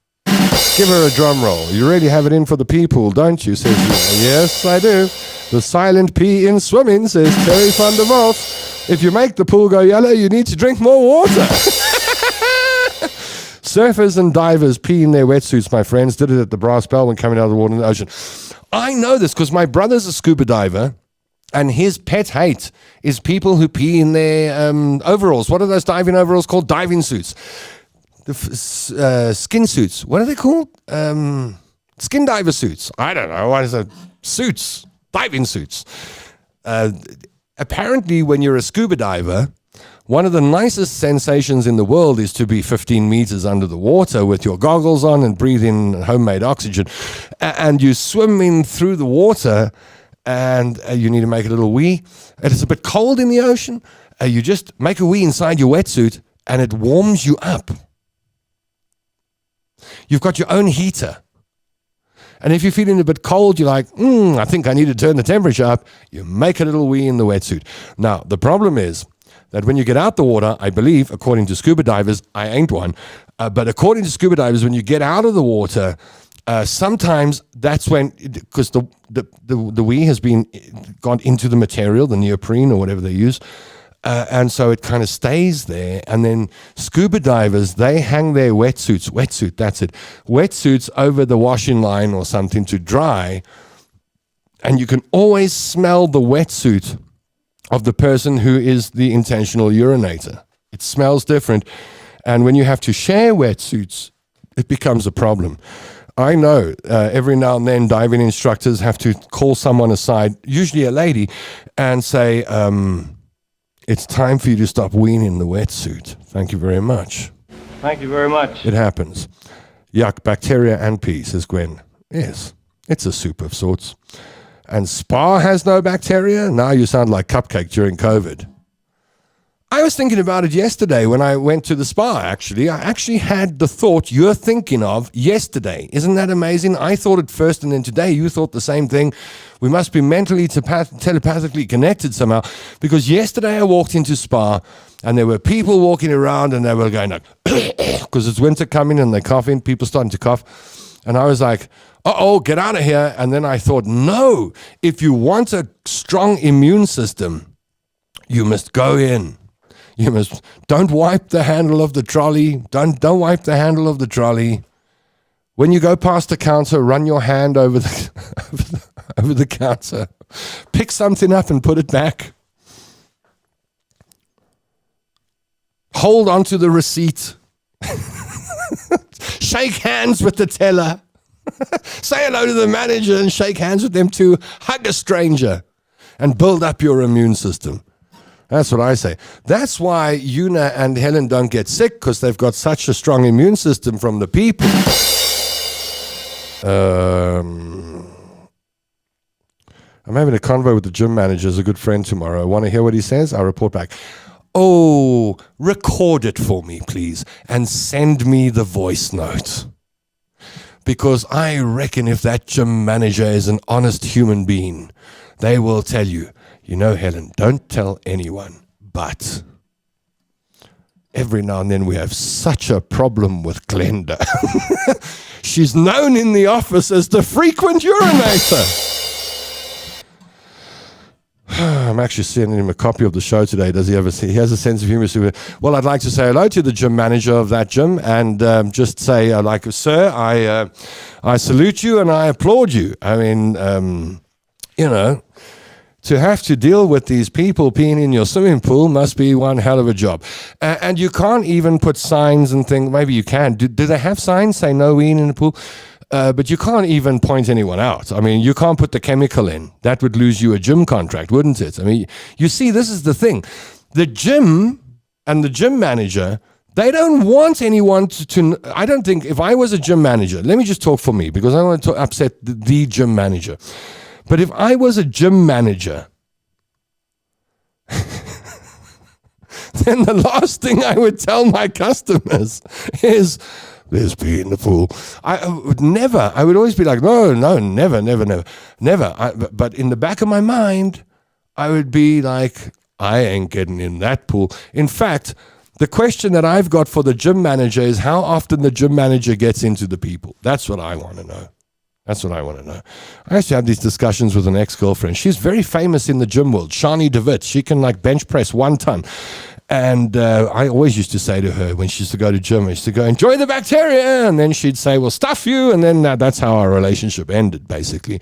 Give her a drum roll. You really have it in for the pea pool, don't you? Says you. Yes, I do. The silent pea in swimming, says Terry van der Wolf. If you make the pool go yellow, you need to drink more water. Surfers and divers pee in their wetsuits, my friends. Did it at the Brass Bell when coming out of the water in the ocean. I know this because my brother's a scuba diver, and his pet hate is people who pee in their overalls. What are those diving overalls called? Diving suits. The skin suits. What are they called? Skin diver suits. I don't know. What is it? Suits. Diving suits. apparently when you're a scuba diver, one of the nicest sensations in the world is to be 15 meters under the water with your goggles on and breathe in homemade oxygen. And you swim in through the water and you need to make a little wee. And it's a bit cold in the ocean. You just make a wee inside your wetsuit and it warms you up. You've got your own heater. And if you're feeling a bit cold, you're like, I think I need to turn the temperature up. You make a little wee in the wetsuit. Now, the problem is that when you get out the water, I believe, according to scuba divers, I ain't one, but according to scuba divers, when you get out of the water, sometimes that's when, because the wee has gone into the material, the neoprene or whatever they use, and so it kind of stays there. And then scuba divers, they hang their wetsuits over the washing line or something to dry. And you can always smell the wetsuit of the person who is the intentional urinator. It smells different. And when you have to share wetsuits, it becomes a problem. I know every now and then diving instructors have to call someone aside, usually a lady, and say, it's time for you to stop weeing in the wetsuit. Thank you very much. Thank you very much. It happens. Yuck, bacteria and pee, says Gwen. Yes, it's a soup of sorts. And Spa has no bacteria? Now you sound like Cupcake during COVID. I was thinking about it yesterday when I went to the spa, actually. I actually had the thought you're thinking of yesterday. Isn't that amazing? I thought it first, and then today you thought the same thing. We must be mentally telepathically connected somehow, because yesterday I walked into spa and there were people walking around and they were going like, because it's winter coming and they're coughing, people starting to cough. And I was like, uh-oh, get out of here. And then I thought, no, if you want a strong immune system, you must go in. Don't wipe the handle of the trolley. Don't wipe the handle of the trolley. When you go past the counter, run your hand over the counter. Pick something up and put it back. Hold on to the receipt. Shake hands with the teller. Say hello to the manager and shake hands with them too. Hug a stranger and build up your immune system. That's what I say. That's why Una and Helen don't get sick, because they've got such a strong immune system from the people. I'm having a convo with the gym manager as a good friend tomorrow. I want to hear what he says. I'll report back. Oh, record it for me, please, and send me the voice note. Because I reckon if that gym manager is an honest human being, they will tell you, you know, Helen, don't tell anyone, but every now and then we have such a problem with Glenda. She's known in the office as the frequent urinator. I'm actually sending him a copy of the show today. Does he have he has a sense of humor? Well, I'd like to say hello to the gym manager of that gym and just say, sir, I salute you and I applaud you. I mean, you know, to have to deal with these people peeing in your swimming pool must be one hell of a job. And you can't even put signs and things. Maybe you can. Do they have signs say no weeing in the pool? But you can't even point anyone out. I mean, you can't put the chemical in. That would lose you a gym contract, wouldn't it? I mean, you see, this is the thing. The gym and the gym manager, they don't want anyone to I don't think, if I was a gym manager, let me just talk for me, because I don't want to upset the gym manager. But if I was a gym manager, then the last thing I would tell my customers is, there's pee in the pool. I would never. I would always be like, no, never. But in the back of my mind, I would be like, I ain't getting in that pool. In fact, the question that I've got for the gym manager is how often the gym manager gets into the people. That's what I want to know. I used to have these discussions with an ex-girlfriend. She's very famous in the gym world, Shani DeWitt. She can like bench press 1 ton. And I always used to say to her when she used to go to gym, I used to go, enjoy the bacteria. And then she'd say, well, stuff you. And then that's how our relationship ended, basically.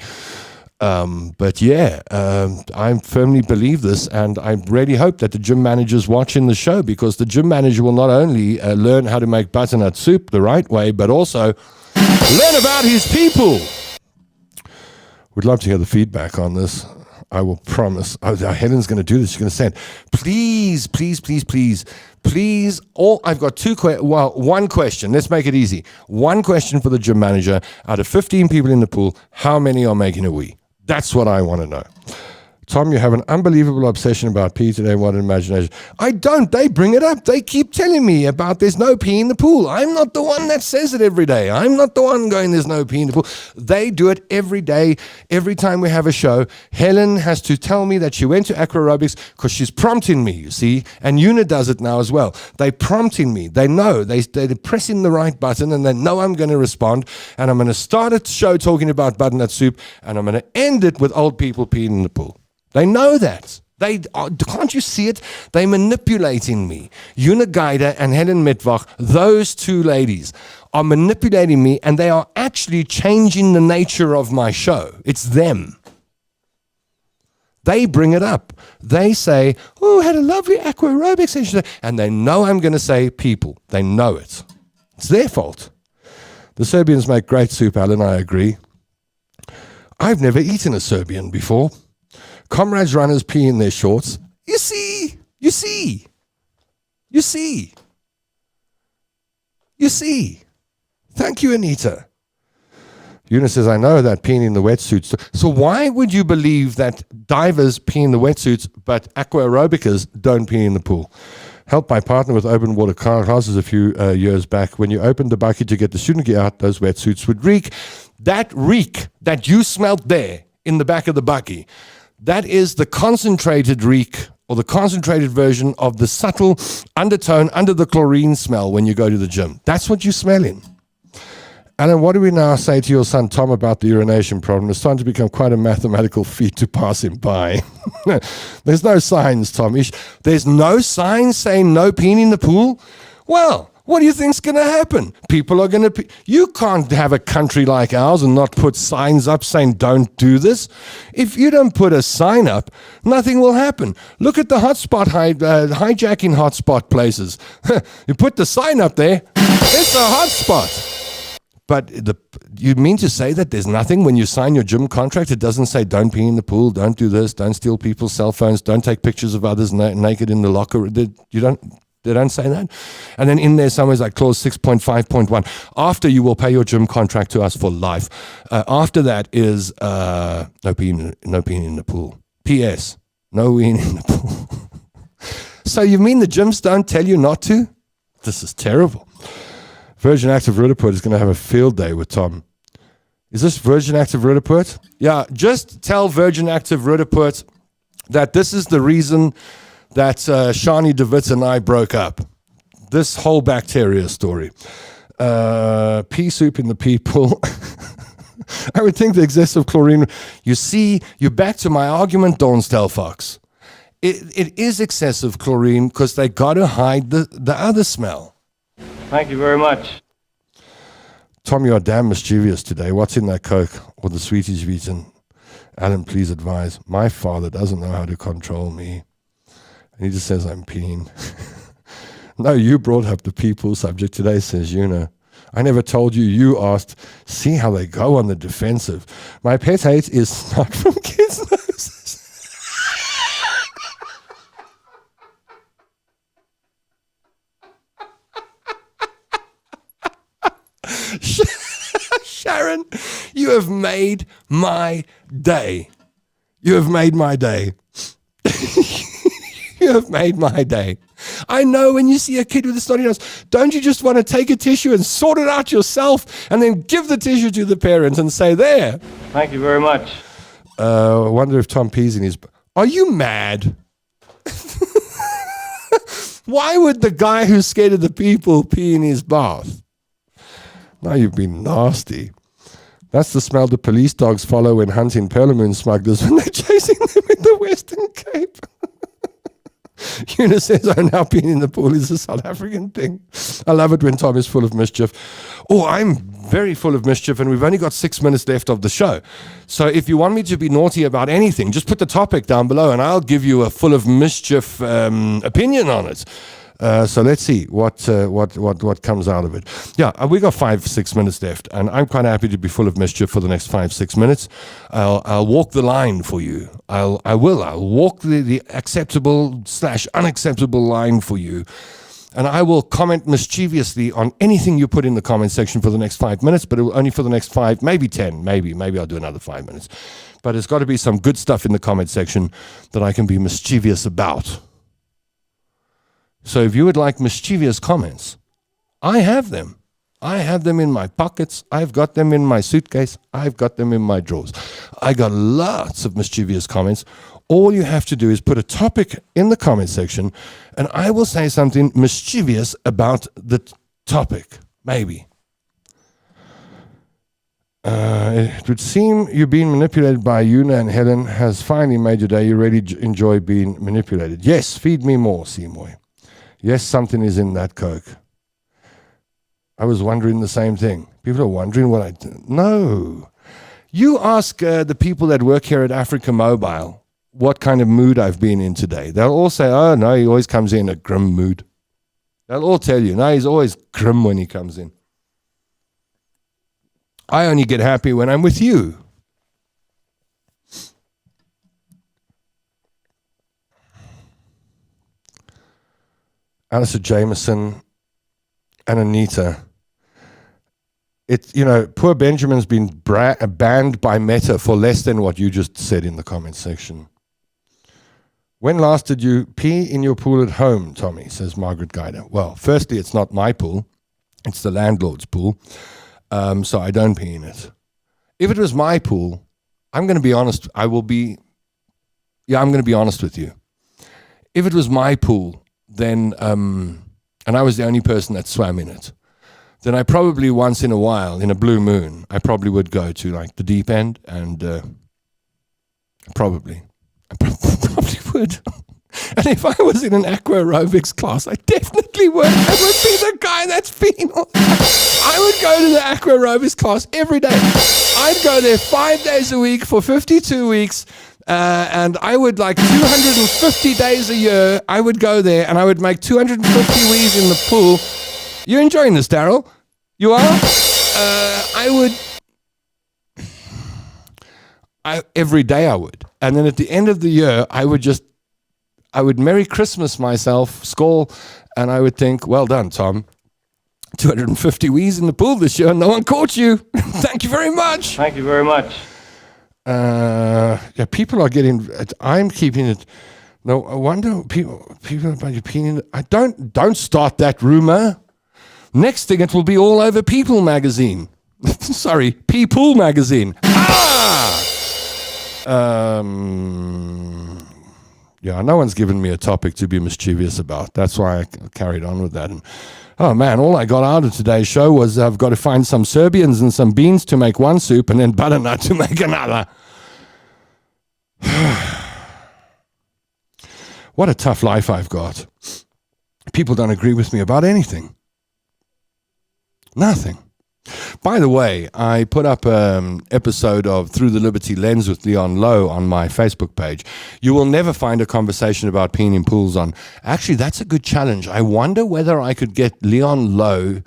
But yeah, I firmly believe this. And I really hope that the gym manager's watching the show, because the gym manager will not only learn how to make butternut soup the right way, but also learn about his people. We'd love to hear the feedback on this. I will promise. Oh, Helen's going to do this. She's going to say it. Please, please, please, please, please. I've got one question. Let's make it easy. One question for the gym manager. Out of 15 people in the pool, how many are making a wee? That's what I want to know. Tom, you have an unbelievable obsession about pee today. What an imagination. I don't. They bring it up. They keep telling me about there's no pee in the pool. I'm not the one that says it every day. I'm not the one going there's no pee in the pool. They do it every day. Every time we have a show, Helen has to tell me that she went to aqua aerobics because she's prompting me, you see. And Una does it now as well. They're prompting me. They know. They're pressing the right button and they know I'm going to respond. And I'm going to start a show talking about butternut soup and I'm going to end it with old people peeing in the pool. They know that. Can't you see it? They're manipulating me. Una Geider and Helen Mittwoch, those two ladies, are manipulating me and they are actually changing the nature of my show. It's them. They bring it up. They say, oh, had a lovely aqua aerobics session. And they know I'm going to say people. They know it. It's their fault. The Serbians make great soup, Alan, I agree. I've never eaten a Serbian before. Comrades runners pee in their shorts. You see. Thank you, Anita. Una says, I know that peeing in the wetsuits. So why would you believe that divers pee in the wetsuits, but aqua aerobicers don't pee in the pool? Helped my partner with open water classes a few years back. When you opened the bucket to get the student gear out, those wetsuits would reek. That reek that you smelt there in the back of the bucket, that is the concentrated reek or the concentrated version of the subtle undertone under the chlorine smell when you go to the gym. That's what you're smelling. Alan, what do we now say to your son Tom about the urination problem? It's starting to become quite a mathematical feat to pass him by. There's no signs, Tom. There's no signs saying no peeing in the pool? Well, what do you think's going to happen? People are going to pee. You can't have a country like ours and not put signs up saying don't do this. If you don't put a sign up, nothing will happen. Look at the hotspot, hijacking hotspot places. You put the sign up there, it's a hotspot. But you mean to say that there's nothing when you sign your gym contract? It doesn't say don't pee in the pool, don't do this, don't steal people's cell phones, don't take pictures of others naked in the locker. They don't say that. And then in there somewhere is like clause 6.5.1. After you will pay your gym contract to us for life. After that is no peeing in the pool. P.S. No weeing in the pool. So you mean the gyms don't tell you not to? This is terrible. Virgin Active Rudaport is going to have a field day with Tom. Is this Virgin Active Rudaport? Yeah, just tell Virgin Active Rudaport that this is the reason that Shani DeWitt and I broke up. This whole bacteria story. Pea soup in the people. I would think the excessive chlorine. You see, you're back to my argument, Dawn Stelfox. It is excessive chlorine because they got to hide the other smell. Thank you very much. Tom, you are damn mischievous today. What's in that Coke or the sweeties you've eaten? Alan, please advise. My father doesn't know how to control me. And he just says I'm peeing. No, you brought up the people subject today, says Una. I never told you. You asked. See how they go on the defensive. My pet hate is not from kids' noses. Sharon, you have made my day. You have made my day. You have made my day. I know when you see a kid with a snotty nose, don't you just want to take a tissue and sort it out yourself and then give the tissue to the parent and say, there. Thank you very much. I wonder if Tom pees in his... Are you mad? Why would the guy who's scared of the people pee in his bath? Now you've been nasty. That's the smell the police dogs follow when hunting Perlemoon smugglers when they're chasing them in the Western Cape. Una says, I'm now peeing in the pool is a South African thing. I love it when Tom is full of mischief. Oh, I'm very full of mischief, and we've only got 6 minutes left of the show. So if you want me to be naughty about anything, just put the topic down below, and I'll give you a full of mischief opinion on it. So let's see what comes out of it. Yeah, we got 5-6 minutes left, and I'm quite happy to be full of mischief for the next 5-6 minutes. I'll walk the line for you. I'll walk the acceptable / unacceptable line for you. And I will comment mischievously on anything you put in the comment section for the next 5 minutes, but only for the next 5, maybe 10, maybe I'll do another 5 minutes. But it's got to be some good stuff in the comment section that I can be mischievous about. So if you would like mischievous comments, I have them. I have them in my pockets. I've got them in my suitcase. I've got them in my drawers. I got lots of mischievous comments. All you have to do is put a topic in the comment section, and I will say something mischievous about the topic, maybe. It would seem you're being manipulated by Una, and Helen has finally made your day. You really enjoy being manipulated. Yes, feed me more, Seymour. Yes, something is in that Coke. I was wondering the same thing. People are wondering what I do. No. You ask the people that work here at Africa Mobile what kind of mood I've been in today. They'll all say, oh, no, he always comes in a grim mood. They'll all tell you, no, he's always grim when he comes in. I only get happy when I'm with you. Alistair Jameson and Anita. Poor Benjamin's been banned by Meta for less than what you just said in the comment section. When last did you pee in your pool at home, Tommy, says Margaret Guider. Well, firstly, it's not my pool. It's the landlord's pool. So I don't pee in it. If it was my pool, I'm going to be honest. I'm going to be honest with you. If it was my pool, then, and I was the only person that swam in it, then I probably once in a while, in a blue moon, I probably would go to like the deep end and probably would. And if I was in an aqua aerobics class, I definitely would. I would be the guy that's been on. I would go to the aqua aerobics class every day. I'd go there 5 days a week for 52 weeks. And I would 250 days a year, I would go there and I would make 250 wees in the pool. You're enjoying this, Daryl? You are? Every day I would. And then at the end of the year, I would Merry Christmas myself, skull, and I would think, well done, Tom. 250 wees in the pool this year, no one caught you. Thank you very much. Thank you very much. People are getting. I'm keeping it. No, I wonder people about your opinion. Don't start that rumor. Next thing, it will be all over People magazine. Sorry, People magazine. No one's given me a topic to be mischievous about. That's why I carried on with that. And, oh man, all I got out of today's show was I've got to find some Serbians and some beans to make one soup and then butternut to make another. What a tough life I've got. People don't agree with me about anything. Nothing. By the way, I put up an episode of Through the Liberty Lens with Leon Lowe on my Facebook page. You will never find a conversation about peeing in pools on. Actually, that's a good challenge. I wonder whether I could get Leon Lowe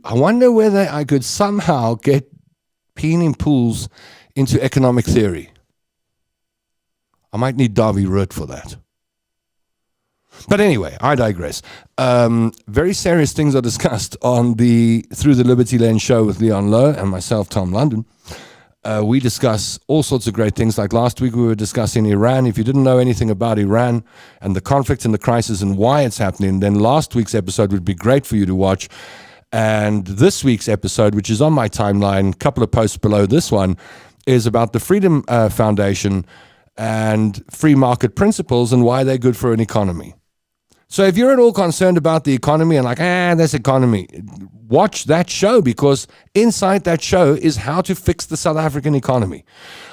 I wonder whether I could somehow get peeing in pools into economic theory. I might need Darby Root for that. But anyway, I digress. Very serious things are discussed on the Through the Liberty Lens show with Leon Lowe and myself, Tom London. We discuss all sorts of great things. Like last week, we were discussing Iran. If you didn't know anything about Iran and the conflict and the crisis and why it's happening, then last week's episode would be great for you to watch. And this week's episode, which is on my timeline, a couple of posts below this one, is about the Freedom Foundation and free market principles and why they're good for an economy. So if you're at all concerned about the economy and this economy, watch that show, because inside that show is how to fix the South African economy.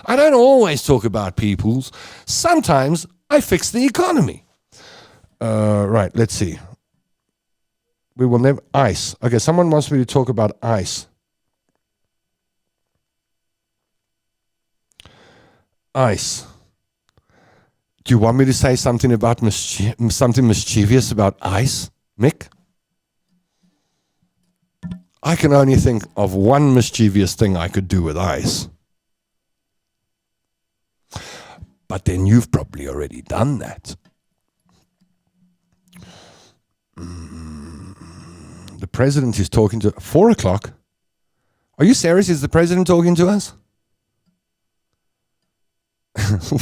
I don't always talk about peoples. Sometimes I fix the economy. Right, let's see. We will never... ICE. Okay, someone wants me to talk about ICE. ICE. Do you want me to say something about something mischievous about ice, Mick? I can only think of one mischievous thing I could do with ice. But then you've probably already done that. The president is talking to 4 o'clock. Are you serious? Is the president talking to us?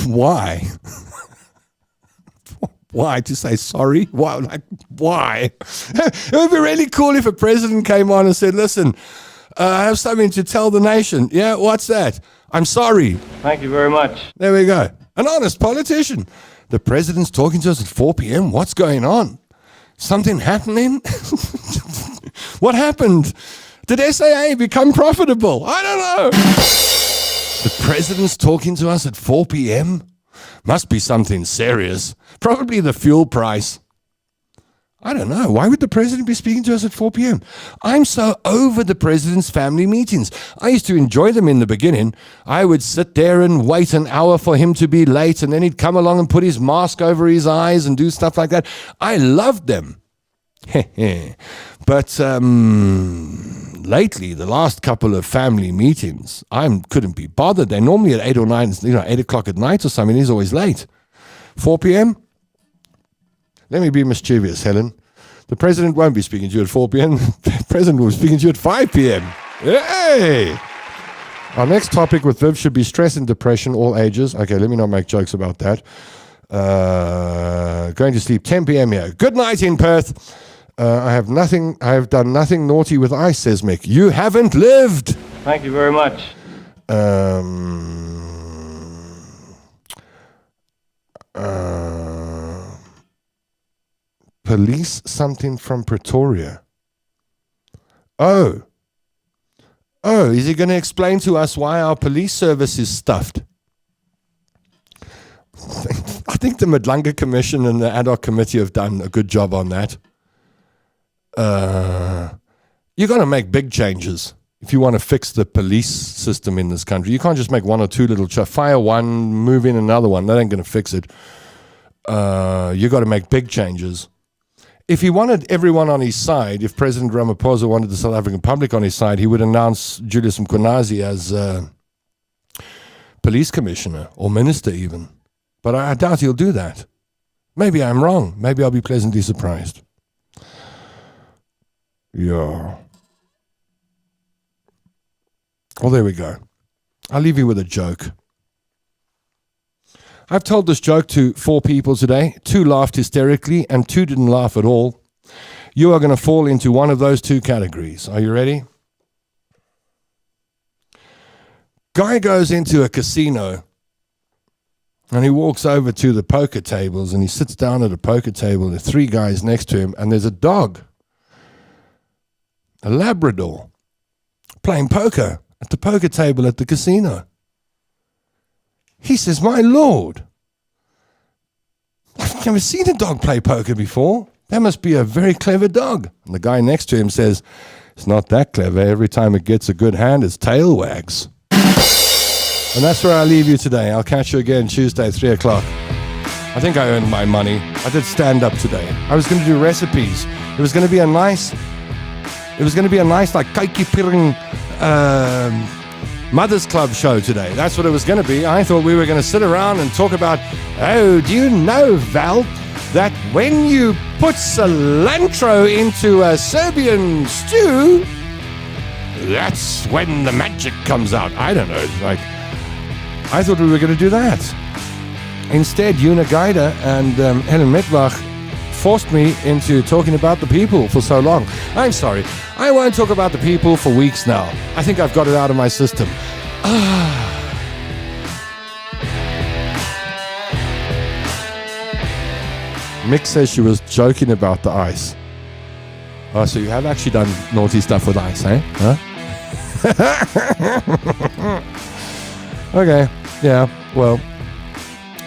Why? Why? To say sorry? Why? Like, why? It would be really cool if a president came on and said, listen, I have something to tell the nation. Yeah, what's that? I'm sorry. Thank you very much. There we go. An honest politician. The president's talking to us at 4 p.m. What's going on? Something happening? What happened? Did SAA become profitable? I don't know. The president's talking to us at 4 p.m.? Must be something serious. Probably the fuel price. I don't know. Why would the president be speaking to us at 4 p.m.? I'm so over the president's family meetings. I used to enjoy them in the beginning. I would sit there and wait an hour for him to be late, and then he'd come along and put his mask over his eyes and do stuff like that. I loved them. But lately, the last couple of family meetings, I couldn't be bothered. They're normally at 8 or 9, 8 o'clock at night or something. He's always late. 4 p.m.? Let me be mischievous, Helen. The president won't be speaking to you at 4 p.m. The president will be speaking to you at 5 p.m. Hey! Our next topic with Viv should be stress and depression, all ages. Okay, let me not make jokes about that. Going to sleep 10 p.m. here. Good night in Perth. I have done nothing naughty with ice, says Mick. You haven't lived. Thank you very much. Police something from Pretoria. Oh, is he going to explain to us why our police service is stuffed? I think the Madlanga Commission and the ad hoc committee have done a good job on that. You're going to make big changes if you want to fix the police system in this country. You can't just make one or two little fire one, move in another one. That ain't going to fix it. You got to make big changes. If he wanted everyone on his side, if President Ramaphosa wanted the South African public on his side, he would announce Julius Mkhwanazi as police commissioner or minister even. But I doubt he'll do that. Maybe I'm wrong. Maybe I'll be pleasantly surprised. Yeah. Well, there we go. I'll leave you with a joke. I've told this joke to 4 people today. 2 laughed hysterically and 2 didn't laugh at all. You are going to fall into one of those 2 categories. Are you ready? Guy goes into a casino and he walks over to the poker tables and he sits down at a poker table. There are 3 guys next to him and there's a dog, a Labrador, playing poker at the poker table at the casino. He says, my Lord, I've never seen a dog play poker before. That must be a very clever dog. And the guy next to him says, it's not that clever. Every time it gets a good hand, its tail wags. And that's where I'll leave you today. I'll catch you again Tuesday, 3 o'clock. I think I earned my money. I did stand up today. I was going to do recipes. It was going to be a nice like Kaiki Piring Mother's Club show today. That's what it was going to be. I thought we were going to sit around and talk about, oh, do you know, Val, that when you put cilantro into a Serbian stew, that's when the magic comes out. I don't know. Like, I thought we were going to do that. Instead, Una Gaida and Helen Mittbach forced me into talking about the people for so long. I'm sorry. I won't talk about the people for weeks now. I think I've got it out of my system. Mick says she was joking about the ice. Oh, so you have actually done naughty stuff with ice, eh? Huh? Okay. Yeah. Well,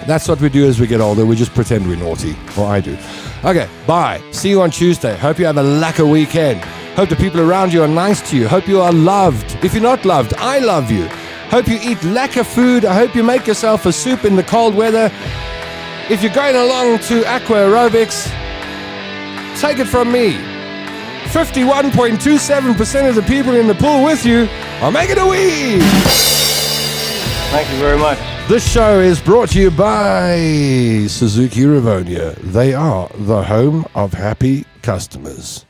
that's what we do as we get older. We just pretend we're naughty. Or I do. Okay. Bye. See you on Tuesday. Hope you have a lacquer weekend. Hope the people around you are nice to you. Hope you are loved. If you're not loved, I love you. Hope you eat lacquer food. I hope you make yourself a soup in the cold weather. If you're going along to aqua aerobics, take it from me. 51.27% of the people in the pool with you are making a wee. Thank you very much. This show is brought to you by Suzuki Rivonia. They are the home of happy customers.